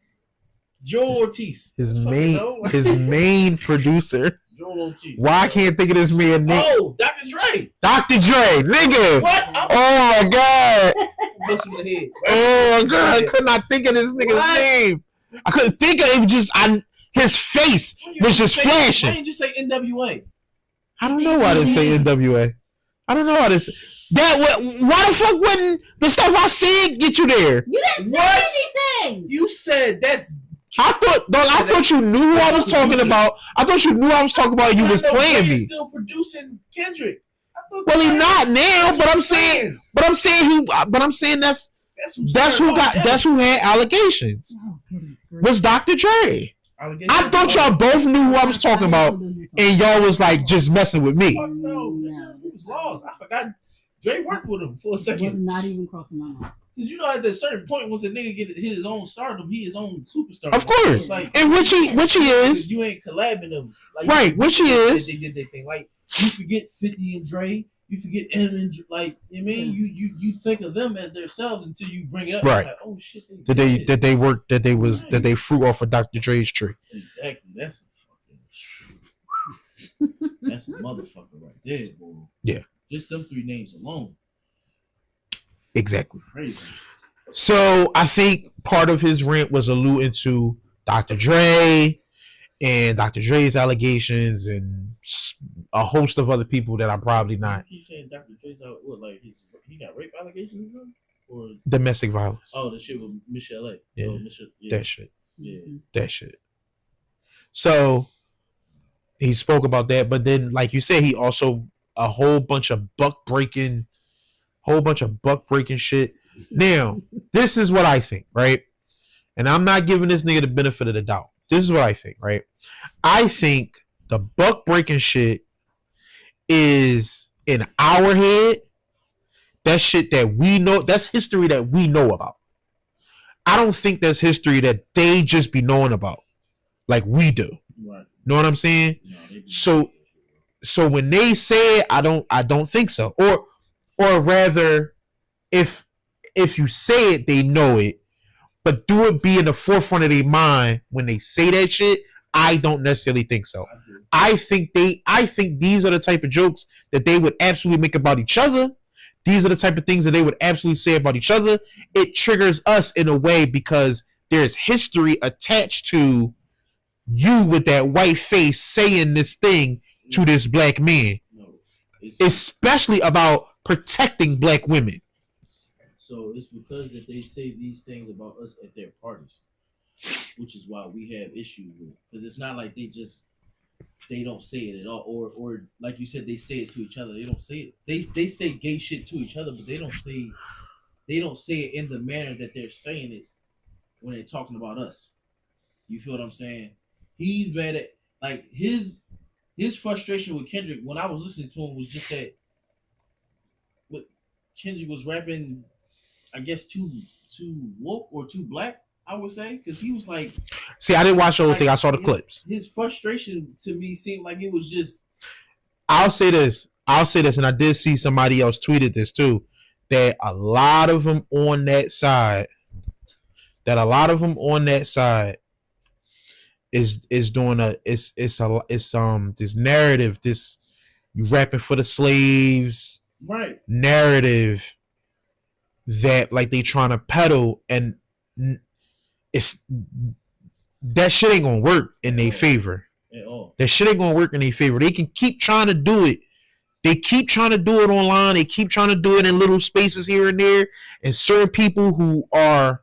Joel Ortiz.
His main producer.
Joel Ortiz.
Why I can't think of this man name?
Oh, Dr. Dre.
Dr. Dre, nigga.
What?
Oh my god.
Bust him in the head.
Oh my god. I could not think of this nigga's name. I couldn't think of it. His face was just flashing.
Why didn't you say NWA?
I don't know why I didn't say NWA. I don't know why this. Why the fuck wouldn't the stuff I said get you there?
You didn't say anything.
You said that's.
I thought you knew who I was talking about. I thought you knew I was talking about. You was playing me.
Still producing Kendrick.
Well, he's not now. But I'm saying that's who had allegations. Was Dr. Dre. I thought y'all both knew who I was talking about, and y'all was like just messing with me.
Fuck no, he was lost. I forgot. Dre worked with him for a second.
Was not even crossing my mind.
Because you know, at a certain point, once a nigga hit his own stardom, he his own superstar.
Of course,
like,
and which he is.
You ain't collabing them, like,
right? Which he is.
They did their thing. Like you forget 50 and Dre, you forget Eminem and like I mean, you think of them as themselves until you bring it up.
Right?
Like, oh shit.
Did they fruit off of Dr. Dre's tree?
Exactly. That's a motherfucker right there, boy.
Yeah.
Just them three names alone.
Exactly.
Crazy.
So I think part of his rant was alluding to Dr. Dre and Dr. Dre's allegations and a host of other people that I'm probably not.
You keep saying Dr. Dre's what, like he got rape allegations or
domestic violence.
Oh, the shit with Michelle A.
Yeah.
Oh, yeah.
That shit.
Yeah.
That shit. So he spoke about that, but then, like you said, he also a whole bunch of buck breaking shit. Now, this is what I think, right? And I'm not giving this nigga the benefit of the doubt. This is what I think, right? I think the buck breaking shit is in our head. That's shit that we know. That's history that we know about. I don't think that's history that they just be knowing about like we do.
Right.
Know what I'm saying?
No,
so when they say it, I don't think so. Or rather, if you say it, they know it. But do it be in the forefront of their mind when they say that shit? I don't necessarily think so. I think these are the type of jokes that they would absolutely make about each other. These are the type of things that they would absolutely say about each other. It triggers us in a way because there's history attached to you with that white face saying this thing to this black man, especially about protecting black women.
So it's because that they say these things about us at their parties, which is why we have issues with it. Because it's not like they just they don't say it at all, or like you said, they say it to each other. They don't say it. They say gay shit to each other, but they don't say it in the manner that they're saying it when they're talking about us. You feel what I'm saying? He's mad at like his frustration with Kendrick when I was listening to him was just that what Kendrick was rapping, I guess too woke or too black, I would say, because he was like,
see, I didn't watch the whole thing. I saw the clips.
His frustration to me seemed like it was just.
I'll say this, and I did see somebody else tweeted this too, that a lot of them on that side, is doing this narrative, this you rapping for the slaves,
right?
Narrative that like they trying to peddle, and it's that shit ain't gonna work in their favor. That shit ain't gonna work in their favor. They can keep trying to do it. They keep trying to do it online. They keep trying to do it in little spaces here and there. And certain people who are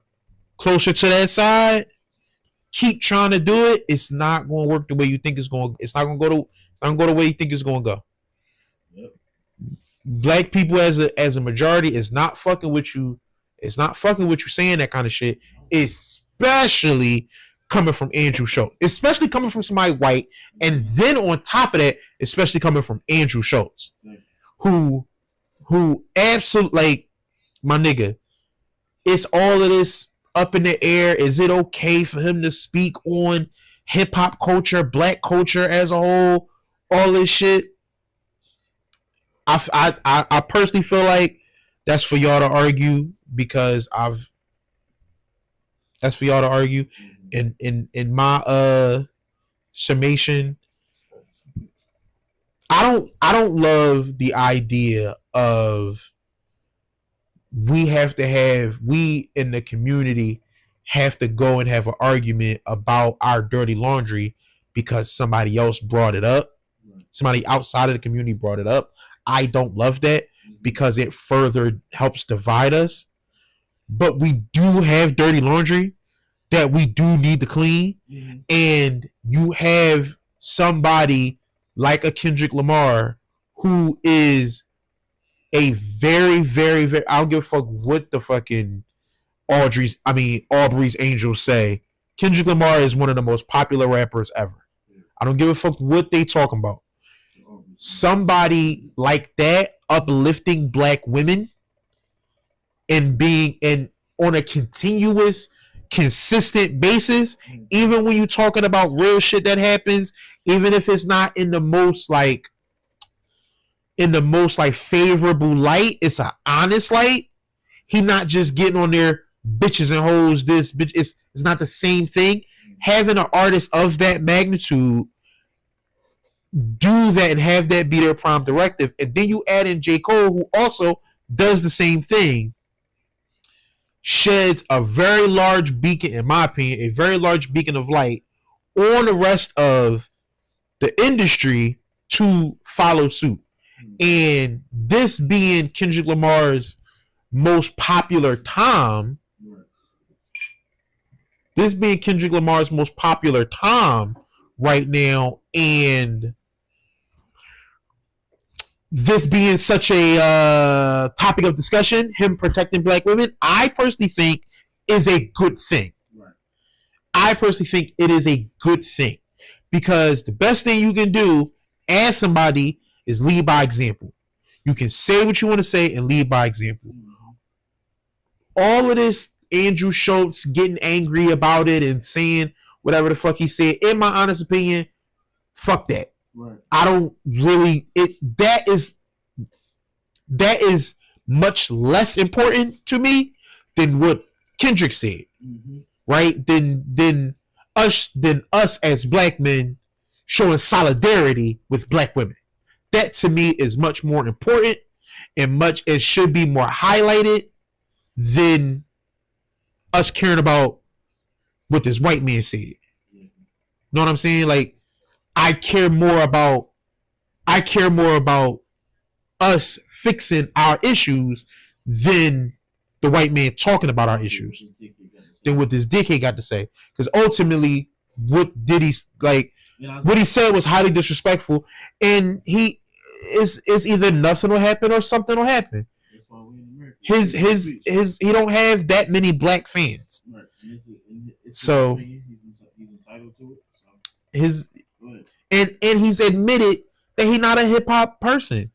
closer to that side keep trying to do it. It's not gonna work the way you think it's going. It's not gonna go the way you think it's gonna go.
Yep.
Black people as a majority is not fucking with you. It's not fucking with you saying that kind of shit. Especially coming from Andrew Schulz. Especially coming from somebody white. And then on top of that, especially coming from Andrew Schulz. Who absolutely, like, my nigga, it's all of this up in the air. Is it okay for him to speak on hip hop culture, black culture as a whole, all this shit? I personally feel like that's for y'all to argue, because that's for y'all to argue. In my summation, I don't love the idea of we in the community have to go and have an argument about our dirty laundry because somebody else brought it up. Somebody outside of the community brought it up. I don't love that because it further helps divide us. But we do have dirty laundry that we do need to clean. Mm-hmm. And you have somebody like a Kendrick Lamar who is a very, very, very, I don't give a fuck what the fucking Aubrey's Angels say. Kendrick Lamar is one of the most popular rappers ever. I don't give a fuck what they talking about. Somebody like that uplifting black women and being on a continuous, consistent basis, even when you're talking about real shit that happens, even if it's not in the most favorable light, it's an honest light. He not just getting on there bitches and hoes, this bitch, it's not the same thing. Having an artist of that magnitude do that and have that be their prime directive, and then you add in J. Cole, who also does the same thing, sheds a very large beacon, in my opinion, a very large beacon of light on the rest of the industry to follow suit. And this being Kendrick Lamar's most popular time, right now, and this being such a topic of discussion, him protecting black women, I personally think is a good thing. Right. I personally think it is a good thing, because the best thing you can do as somebody is lead by example. You can say what you want to say and lead by example. All of this Andrew Schulz getting angry about it and saying whatever the fuck he said, in my honest opinion, fuck that. Right. I don't really. That is much less important to me than what Kendrick said. Mm-hmm. Right? Than us as black men showing solidarity with black women. That to me is much more important and it should be more highlighted than us caring about what this white man said. Know what I'm saying? Like, I care more about us fixing our issues than the white man talking about our issues, than what this dickhead got to say. Because ultimately, what Diddy's like, What he said was highly disrespectful, and he is either nothing will happen or something will happen.
That's why we're in America.
His he don't have that many black fans.
Right. It's
So
he's entitled to it. So.
His and he's admitted that he's not a hip hop person.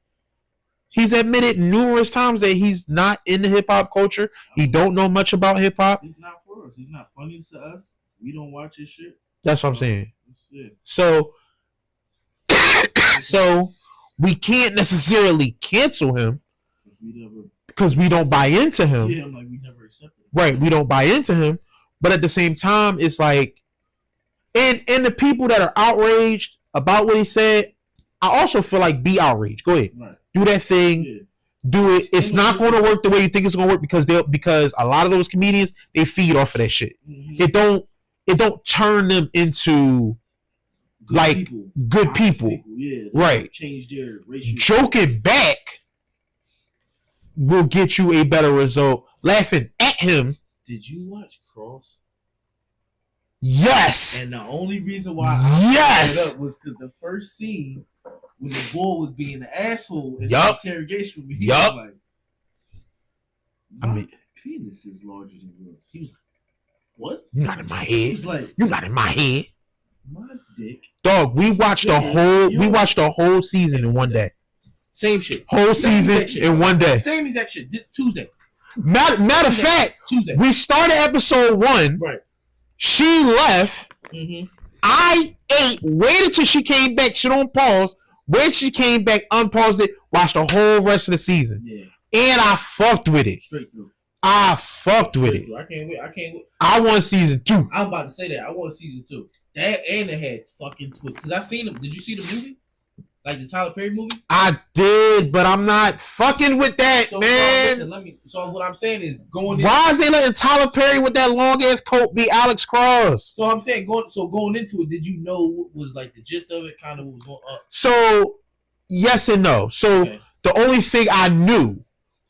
He's admitted numerous times that he's not in the hip hop culture. He don't know much about hip hop.
He's not for us. He's not funny to us. We don't watch his shit.
That's what I'm saying.
Shit.
So we can't necessarily cancel him because we don't buy into him.
Yeah, like we never accepted him.
Right, we don't buy into him. But at the same time, it's like, and the people that are outraged about what he said, I also feel like be outraged. Go ahead,
Right.
Do that thing.
Yeah.
Do it. It's not going to work the way you think it's going to work because a lot of those comedians, they feed off of that shit.
Mm-hmm.
It don't turn them into good people.
Yeah,
right.
Change their racial.
Joking back will get you a better result. Laughing at him.
Did you watch Cross?
Yes.
And the only reason why I brought it up was because the first scene when the boy was being an asshole in the interrogation room, he was like, my penis is larger than yours. He was like, what?
You're not in my head.
He's like,
you're not in my head.
My dick.
Dog, we watched the whole season in one day.
Same shit.
Whole season in one day.
Same exact shit. Tuesday.
Matter of fact,
Tuesday.
We started episode 1.
Right.
She left.
Mm-hmm.
I ate, waited till she came back. Shit on pause. When she came back, unpaused it, watched the whole rest of the season.
Yeah.
And I fucked with it.
Straight through.
I fucked with it.
I can't wait.
I want season 2.
I'm about to say that. I want season 2. That and it had fucking twists. Because I seen them. Did you see the movie? Like the Tyler Perry movie?
I did, but I'm not fucking with that, man.
Listen, so what I'm saying is going in.
Why is they letting Tyler Perry with that long ass coat be Alex Cross?
So I'm saying going into it, did you know what was like the gist of it, kind of what was going up?
So yes and no. So the only thing I knew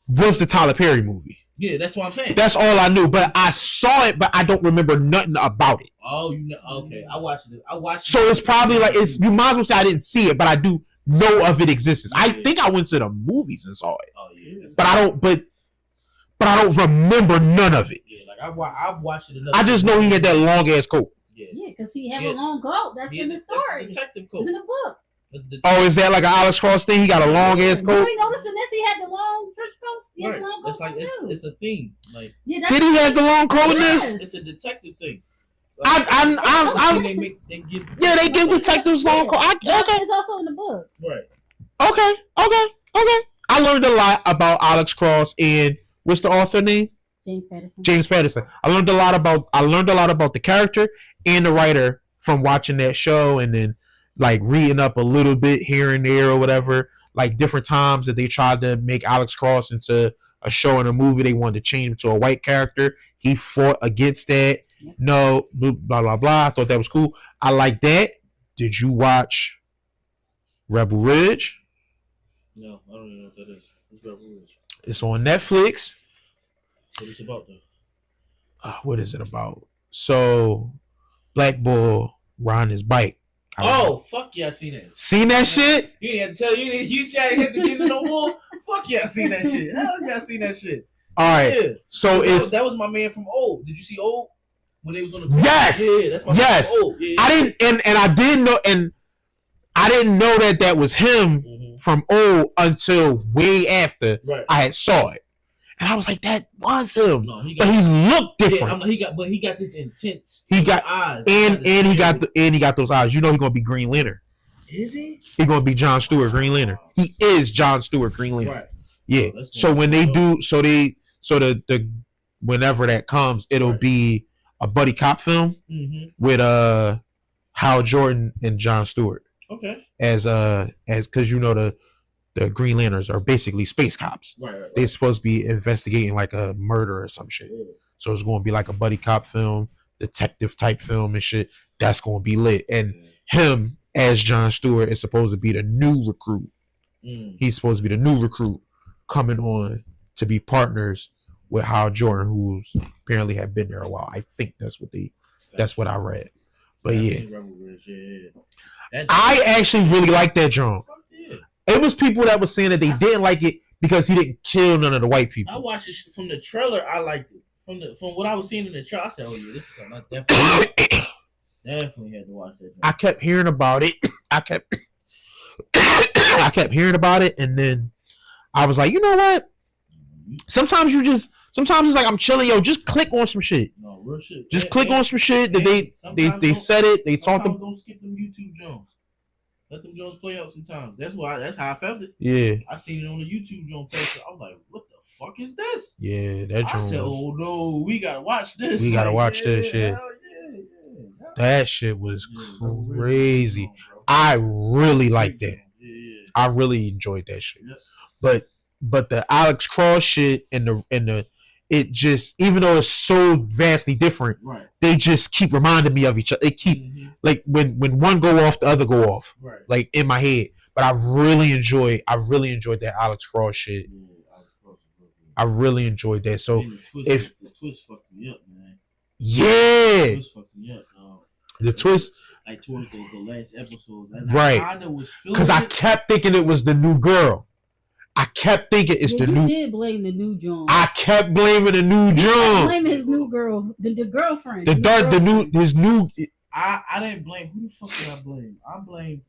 was the Tyler Perry movie.
Yeah, that's what I'm saying.
That's all I knew, but I saw it, but I don't remember nothing about it.
Oh, you know? Okay, I watched it.
So it's probably like you might as well say I didn't see it, but I do know of its existence. Yeah. I think I went to the movies and saw it.
Oh yeah.
But I don't. But I don't remember none of it.
Yeah, like I've watched it.
I just know he had that long ass coat.
Yeah, because he had a long coat. That's in the story.
Detective coat.
It's in the book.
Oh, is that like an Alex Cross thing? He got a long ass coat.
Did we notice in this he had the long trench coats? He had the long coat
like it's a thing. Like
did he have the long coat in this?
It's a detective thing.
Like, they give detectives long coat.
It's also in the book.
Right.
Okay. I learned a lot about Alex Cross and what's the author name? James Patterson. I learned a lot about the character and the writer from watching that show, and then like reading up a little bit here and there or whatever. Like different times that they tried to make Alex Cross into a show and a movie, they wanted to change him to a white character. He fought against that. No, blah blah blah. I thought that was cool. I like that. Did you watch Rebel Ridge?
No, I don't even know what that is. What's Rebel Ridge?
It's on Netflix.
What is it about though?
What is it about? So, black boy riding his bike.
Fuck yeah, I seen that.
Seen that shit?
You didn't have to tell you said I had to get it no more. Fuck yeah, I seen that shit. Hell yeah, I seen that shit.
All right. Yeah. So
that was my man from Old. Did you see Old? When they was on the
Yes.
Yeah, that's my man from Old. Yeah.
I didn't and I didn't know I didn't know that was him from Old until way after I had saw it. And I was like, that was him. No, but he looked different.
Yeah, he got this intense.
He got
eyes.
And he got those eyes. You know he's gonna be Green Lantern.
Is he?
He's gonna be John Stewart Green Lantern. He is John Stewart Green Lantern. Right. Yeah. So when they do, the whenever that comes, it'll be a buddy cop film with Hal Jordan and John Stewart.
Okay.
As because you know the Green Lanterns are basically space cops.
Right.
They're supposed to be investigating like a murder or some shit. Yeah. So it's going to be like a buddy cop film, detective type film and shit. That's going to be lit. And him as John Stewart is supposed to be the new recruit. He's supposed to be the new recruit coming on to be partners with Hal Jordan, who's apparently had been there a while. I think that's what I read. But yeah,
seen Rebel Ridge, yeah. That
I actually really like that joint.
fuck yeah.
It was people that were saying that they didn't like it because he didn't kill none of the white
I
people.
watched it from the trailer. I liked it. From what I was seeing in the trailer, I said, "Oh yeah, this is something I definitely had to watch that."
I kept hearing about it. I kept hearing about it, and then I was like, you know what? Sometimes it's like I'm chilling, yo. Just click on some shit.
No real shit.
Just click on some shit that they said it. They talked about.
Don't skip them YouTube Jones. Let them Jones play out sometimes. That's how I felt it.
Yeah,
I seen it on the YouTube Jones play. I was like, what the fuck is this?
yeah. That
I said,
joint.
oh no, we gotta watch this.
We gotta watch this shit.
Hell yeah.
That shit was
Yeah, Rebel Ridge
crazy.
was on, bro.
I really liked that.
Yeah.
I really enjoyed that shit.
Yep.
But the Alex Cross shit and the it just, even though it's so vastly different,
Right.
they just keep reminding me of each other. They keep like when one go off, the other go off,
Right.
like in my head. But I really enjoyed that Alex Cross shit.
Yeah, Alex Cross was real good.
I really enjoyed that. So
And
if-
the twist fucked me up, man. The
yeah,
twist fucked me up, dog.
the twist,
Like towards the last episodes, and
Right.
I kinda was feeling
because I
it.
kept thinking it was the new girl. I kept thinking it's
Yeah,
the
you
new.
did blame the new John.
I kept blaming the new John.
Blame his new girl, the girlfriend.
The dark, the new, his new.
I didn't blame. Who the fuck did I blame? I blamed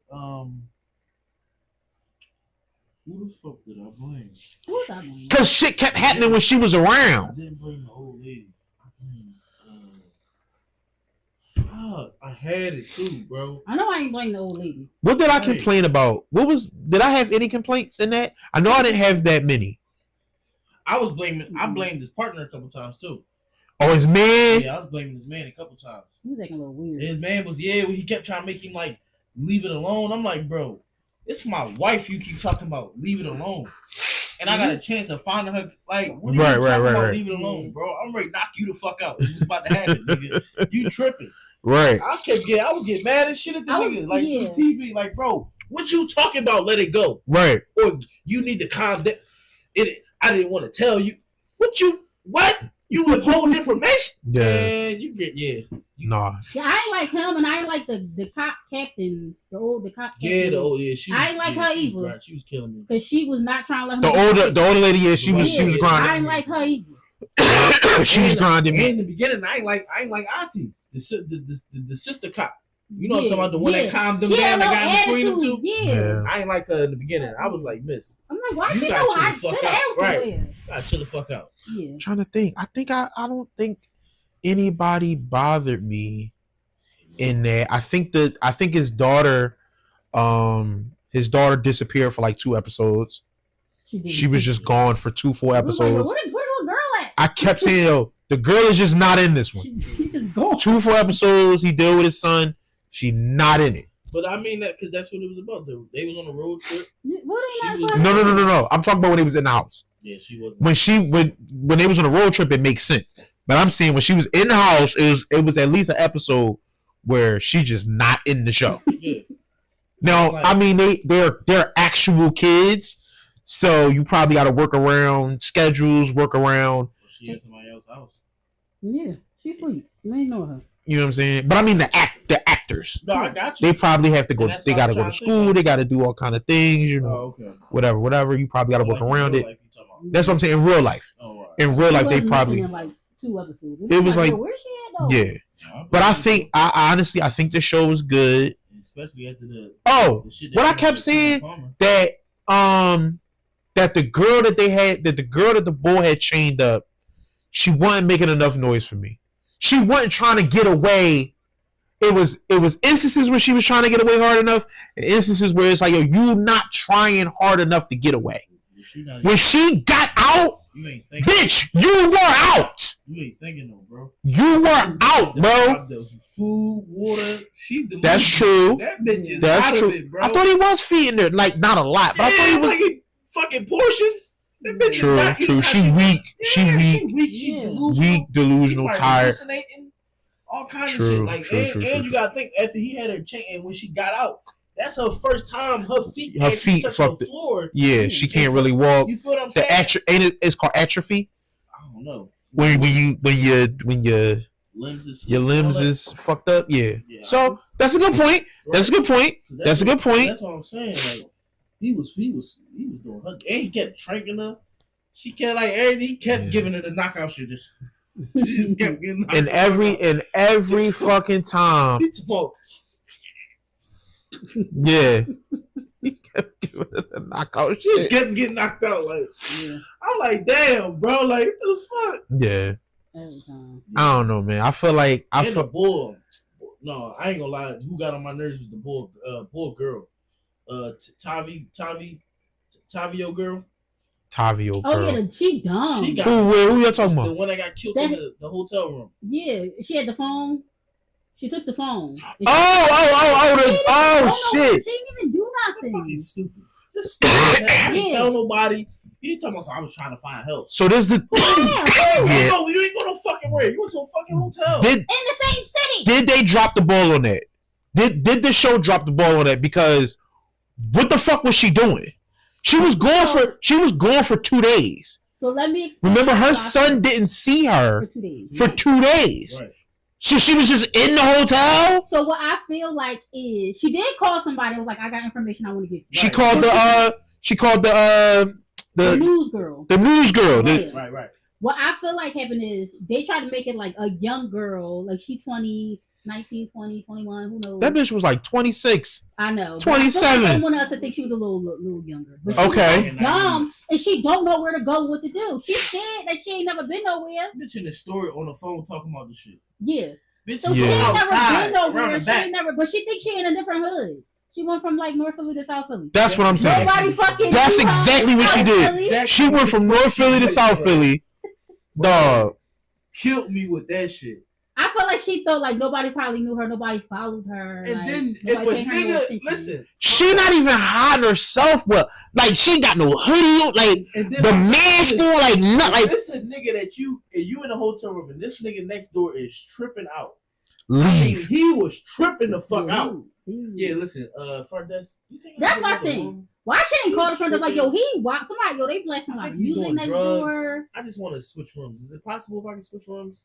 who the fuck did I blame?
Who's that one?
Cause shit kept happening when she was
I
around.
didn't blame the old lady. I blamed fuck, I had it too, bro.
I know I ain't blame the old lady.
What did I
Right.
complain about? Did I have any complaints in that? I know I didn't have that many.
I blamed his partner a couple times too.
Oh, his man.
Yeah, I was blaming his man a couple times.
He was acting a little weird.
His man was he kept trying to make him like leave it alone. I'm like, bro, it's my wife you keep talking about. Leave it alone. And I got a chance of finding her. Like, what are you talking about? Leave it alone, bro. I'm ready to knock you the fuck out. It's about to happen, nigga. You tripping?
Right.
I was getting mad as shit at the nigga. Like
yeah.
the TV, like, bro, what you talking about? Let it go,
Right.
or you need to calm down. I didn't want to tell you. What? You withhold information?
Yeah.
And you get
Nah.
Yeah, I ain't like him, and I ain't like the cop captain, the cop captain.
She.
I ain't like her either.
Right, she was killing me.
Because she was not trying to let him.
The older lady, yeah, she was
I ain't
grinding.
like her either.
She was grinding
And
me.
in the beginning, I ain't like Auntie, the sister cop. You know what I'm talking about? The one that calmed them
She
down,
had
that got
no
between them two.
attitude, Yeah.
Yeah.
I ain't like her in the beginning. I was like, Miss,
I'm like, why
You
she
gotta
know
chill
I
the fuck
sit
out.
down
Right.
somewhere?
chill the fuck out.
Yeah.
I'm trying to think. I don't think anybody bothered me in that. I think his daughter disappeared for like 2 episodes. She was just gone for 2 full episodes.
Where the girl at?
I kept saying, yo, the girl is just not in this one.
She just gone.
2 full episodes. He dealt with his son. She not in it.
But I mean that because that's what it was about. They was on a road trip.
What
She
ain't
was-
that?
No. I'm talking about when he was in the house.
Yeah, she wasn't.
When they was on a road trip, it makes sense. But I'm saying when she was in the house, it was at least an episode where she just not in the show.
Yeah.
Now, I mean, they're actual kids, so you probably got to work around schedules, work around.
She in somebody else's house.
Yeah, she sleep. They ain't know her.
You know what I'm saying? But I mean, the actors.
No, I got you.
They probably have to go.
And that's
They
what
got to
I'm
go
trying
to
to
school.
think.
They got to do all kind of things. You know,
Oh, okay.
whatever. You probably got to work
Like
around
real
it.
life you talking about.
That's what I'm saying. In real life,
Oh, right.
in real life,
She
they
wasn't
probably
missing in like 2 episodes.
It was like-
yo, where's she at though?
yeah. But I honestly think the show was good.
Especially after the shit
What
that
I
happened
kept
with
saying
Palmer.
that the girl that the girl that the bull had chained up, she wasn't making enough noise for me. She wasn't trying to get away. It was instances where she was trying to get away hard enough, and instances where it's like, yo, you not trying hard enough to get away. When she got out,
You ain't thinking.
bitch, you were out.
You ain't thinking though, bro.
You were out, bro.
The food, water.
That's true.
That bitch is
That's
out
true.
of it, bro.
I thought he was feeding her, like not a lot, but I thought he was.
like fucking portions. That bitch
True,
is not
true.
eating
She
how
weak. She
Yeah,
weak.
She
Yeah.
delusional.
Weak, delusional,
She probably
tired.
hallucinating, all kinds
True,
of shit. Like,
true,
and,
true,
and
true,
you gotta think after he had her chain, and when she got out, that's her first time. Her feet
fucked
touched the
it.
floor.
Yeah, she can't really walk.
You feel what I'm saying?
It's called atrophy.
I don't know.
When you
limbs is
your limbs
all that.
is fucked up. Yeah.
Yeah,
So that's a good point. That's a good point. That's a good point.
That's what I'm saying. Like he was doing her, and he kept tranking her. She kept like everything. He kept giving her the knockout shit. She just kept getting knocked
And every fucking time.
He told,
Yeah. He kept giving her the knockout
she just
shit.
kept getting knocked out. Like
Yeah,
I'm like, damn, bro. Like what the fuck?
Yeah.
every time.
I don't know, man. I feel like
And the bull. No, I ain't gonna lie. Who got on my nerves was the bull girl. Tavio girl.
Tavio
Oh
girl.
yeah, she dumb.
She got
Who y'all talking
the
about?
one that got killed in the hotel room.
Yeah, she had the phone. She took the phone.
Shit.
She didn't even do
Fucking
nothing.
stupid. Just stupid. You didn't
Yeah.
tell nobody. You didn't tell me I was trying to find help.
So this the Yeah.
No, you ain't going to fucking where? You went to a fucking hotel.
did
In the same city.
did they drop the ball on that? Did the show drop the ball on that? Because what the fuck was she doing? She was gone for 2 days.
So let me explain.
Remember, her
how I
son
felt
didn't see
for
her
2 days.
for 2 days.
Right.
So she was just in the hotel.
So what I feel like is she did call somebody. It was like, I got information I want to get to.
She
Right.
called the
The news girl.
the news girl.
Right.
Right.
What I feel like happened is they tried to make it like a young girl, like she 20, 19, 20, 21, who knows?
That bitch was like 26.
I know.
27.
They wanted us to think she was a little younger. But she
Okay.
was like dumb, and she don't know where to go, what to do. She said that she ain't never been nowhere.
Bitch in the story on the phone talking about this shit.
Yeah.
Bitch
So
is
she ain't
outside,
never been
around
nowhere.
the
She
back.
ain't never, but she thinks she in a different hood. She went from like North Philly to South Philly.
That's what I'm saying.
Nobody fucking.
That's
knew her
exactly
in
what she
South
did.
Philly.
Exactly.
She went from North Philly to South Philly. Dog.
Killed me with that shit.
I felt like she thought like nobody probably knew her, nobody followed her.
And
like,
then if
nobody
a
paid her no
nigga,
attention.
listen,
She not even hiding herself well. Like she ain't got no hoodie on, like
and then
the mask on, like not like
this a nigga that you in a hotel room and this nigga next door is tripping out. I mean,
leave.
he was tripping the fuck
Yeah,
out.
dude.
Yeah, listen, front desk. You think
That's
I'm
my
gonna get
thing.
room?
Why she ain't call the front desk like, yo,
tripping.
he walked somebody, yo, they blasting
I
like
think he's
music
doing
next
drugs.
door.
I just want to switch rooms. Is it possible if I can switch rooms?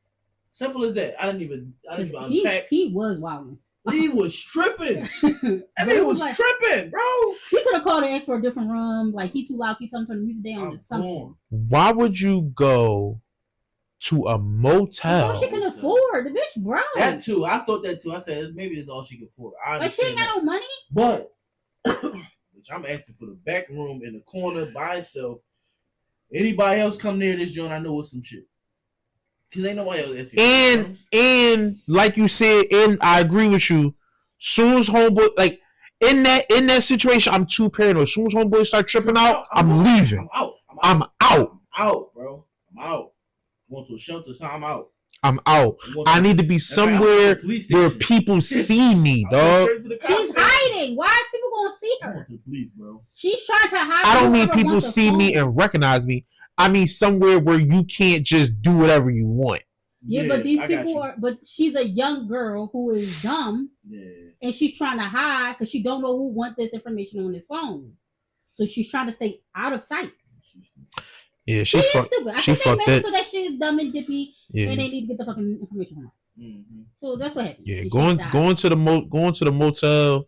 Simple as that. I didn't even
'Cause
unpack.
he was wilding.
He was tripping.
But
I mean,
it
he was
like,
tripping, bro.
she could have called and asked for a different room. Like he too loud, he told him to turn the music down
I'm
or something.
gone.
Why would you go to a
That's all
motel?
she can afford. The bitch broke.
That too. I thought that too. I said maybe that's all she could afford. I
Like she ain't
understand
got
that.
no money.
But which I'm asking for the back room in the corner by itself. Anybody else come near this joint, I know it's some shit. Cause ain't nobody else asking.
And like you said, and I agree with you. Soon as homeboy, like in that situation, I'm too paranoid. Soon as homeboy start tripping out, I'm leaving.
I'm out.
I'm out.
I'm out, bro. I'm out. Going to a shelter, so I'm out.
I'm out.
I'm going to-
I need to be
That's right, I'm going to
somewhere
the police
where
station.
people see me,
I'm going
dog.
straight to the cops
She's
station.
hiding. Why is people gonna see
I'm going
her?
to the police, bro.
She's trying to hide.
I don't mean
whoever
people
wants a
see me
phone.
and recognize me. I mean somewhere where you can't just do whatever you want.
Yeah, but these
I got
people
you.
are. But she's a young girl who is dumb,
Yeah.
and she's trying to hide because she don't know who want this information on his phone. So she's trying to stay out of sight.
Yeah,
She is stupid. I
she
think they
fucked
made
it.
it so that she is dumb and dippy,
Yeah,
and they need to get the fucking information from her.
Mm-hmm.
So that's what happened.
yeah.
And she
Going
died.
to the motel.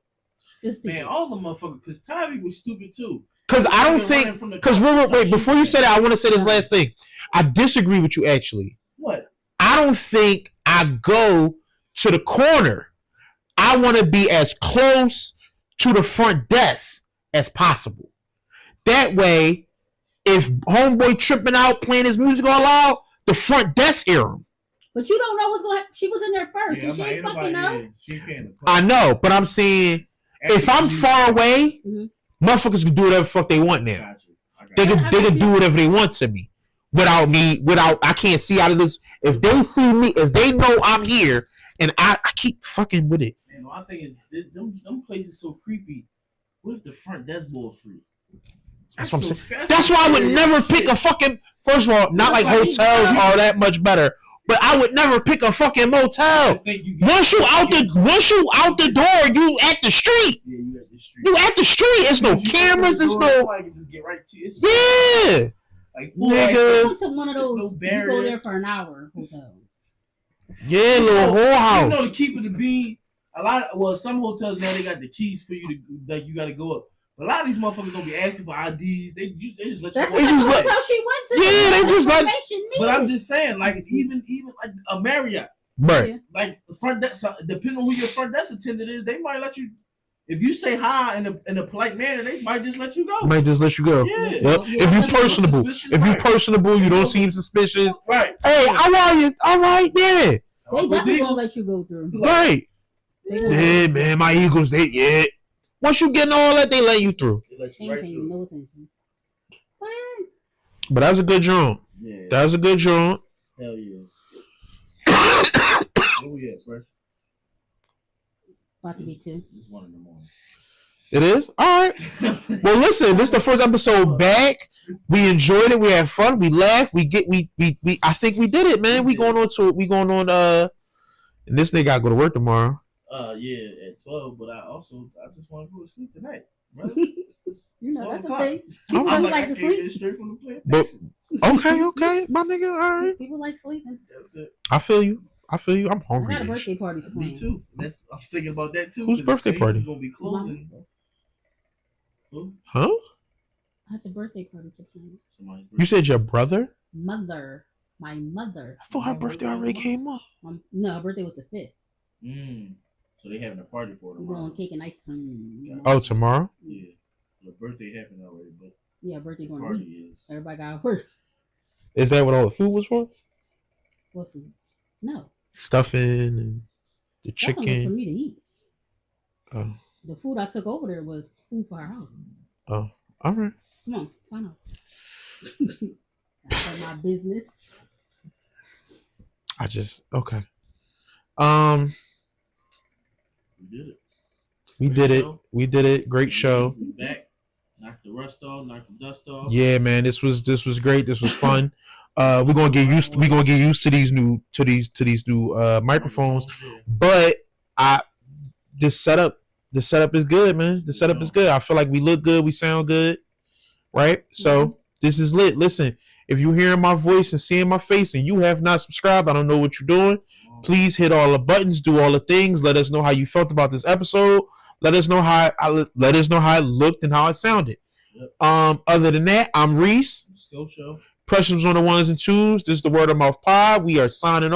It's stupid.
Man, all the motherfuckers, because Tavi was stupid too.
Because I don't
Been
think.
running from the
Because
cops.
wait. Before you say that, I want to say this last thing. I disagree with you. Actually,
What?
I don't think I go to the corner. I want to be as close to the front desk as possible. That way, if homeboy tripping out playing his music all loud, the front desk hear him.
But you don't know what's going. She was in there first,
Yeah,
and she
I'm
ain't
like,
fucking
nobody-
know.
yeah, she ain't paying the
I know, but I'm saying if I'm far away,
Mhm.
motherfuckers can do whatever the fuck they want now.
Got you. I got
They
you.
can
I
they
got
can
you.
do whatever they want to me without I can't see out of this. If they see me, if they know I'm here, and I keep fucking with it.
Man, my thing is, them places so creepy. What if the front desk boy free?
That's what I'm saying.
That's
That's
some
why I would
serious
never
shit.
pick a fucking. First of all, not like hotels are that much better, but I would never pick a fucking
I
motel.
think you get-
Once you out the door, you at the street.
Yeah, you at the street.
You at the street. It's no
You open
cameras.
the
It's
door,
no.
somebody can just get right to you. It's
Yeah.
like full
Nigga.
I
access.
went to one of
There's
those.
no
you go
barrier.
there for an hour hotels.
Yeah, little whorehouse.
You know, to keep it to be some hotels now they got the keys for you to like you got to go up. But a lot of these motherfuckers don't be asking for IDs. They just let you.
That's how she went to.
Yeah, they just like.
But I'm just saying, like even like a Marriott,
right?
Like the front desk, depending on who your front desk attendant is, they might let you. If you say hi in a polite manner, they might just let you go.
Might just let you go.
Yeah.
Yep. If you personable, you don't seem suspicious.
Right.
Hey, how are you? All right, yeah.
They definitely gonna let you go through.
Right. Yeah, man, my Eagles, once you get all that, they let you through.
They let you right through.
No attention.
But that was a good jump.
Yeah.
That was a good jump.
Hell yeah. Where we at, Fresh?
About to be 2.
It's 1 in the morning.
It is? All right. Well, listen, this is the first episode back. We enjoyed it. We had fun. We laughed. We I think we did it, man. We going on and this nigga gotta go to work tomorrow.
Yeah, at 12, but I just want to go to sleep tonight. Right?
You know, that's the thing.
People
like to sleep.
Straight from the
But, okay, my nigga, all right.
People like sleeping.
That's it.
I feel you. I'm
I
hungry.
got a birthday party to plan.
Me too. I'm thinking about that too.
Whose birthday party?
Is gonna be closing. Who?
Huh?
I had a birthday party to plan.
You said your brother?
Mother. My mother.
I thought her birthday already came up.
No, her birthday was the 5th.
So they having a party for
We're
tomorrow.
doing cake and ice cream.
Oh, tomorrow?
Yeah. The birthday happened already, but
yeah, birthday going
party
to be.
is.
Everybody got work.
Is that what all the food was for?
What food? No.
Stuffing and the
Stuffing was
chicken.
for me to eat.
Oh.
The food I took over there was food for our house.
Oh, all right.
Come on, sign up. That's my business.
Okay.
We did it.
We did it. Great show.
Back. Knock the rust off. Knock the dust off.
Yeah, man. This was great. This was fun. We're gonna get used to these new microphones. But this setup is good, man. The setup is good. I feel like we look good. We sound good. Right? So this is lit. Listen, if you're hearing my voice and seeing my face and you have not subscribed, I don't know what you're doing. Please hit all the buttons, do all the things. Let us know how you felt about this episode. Let us know how it looked and how it sounded. Yep. Other than that, I'm Reese.
Skill Show.
Precious on the 1s and 2s. This is the Word of Mouth Pod. We are signing off.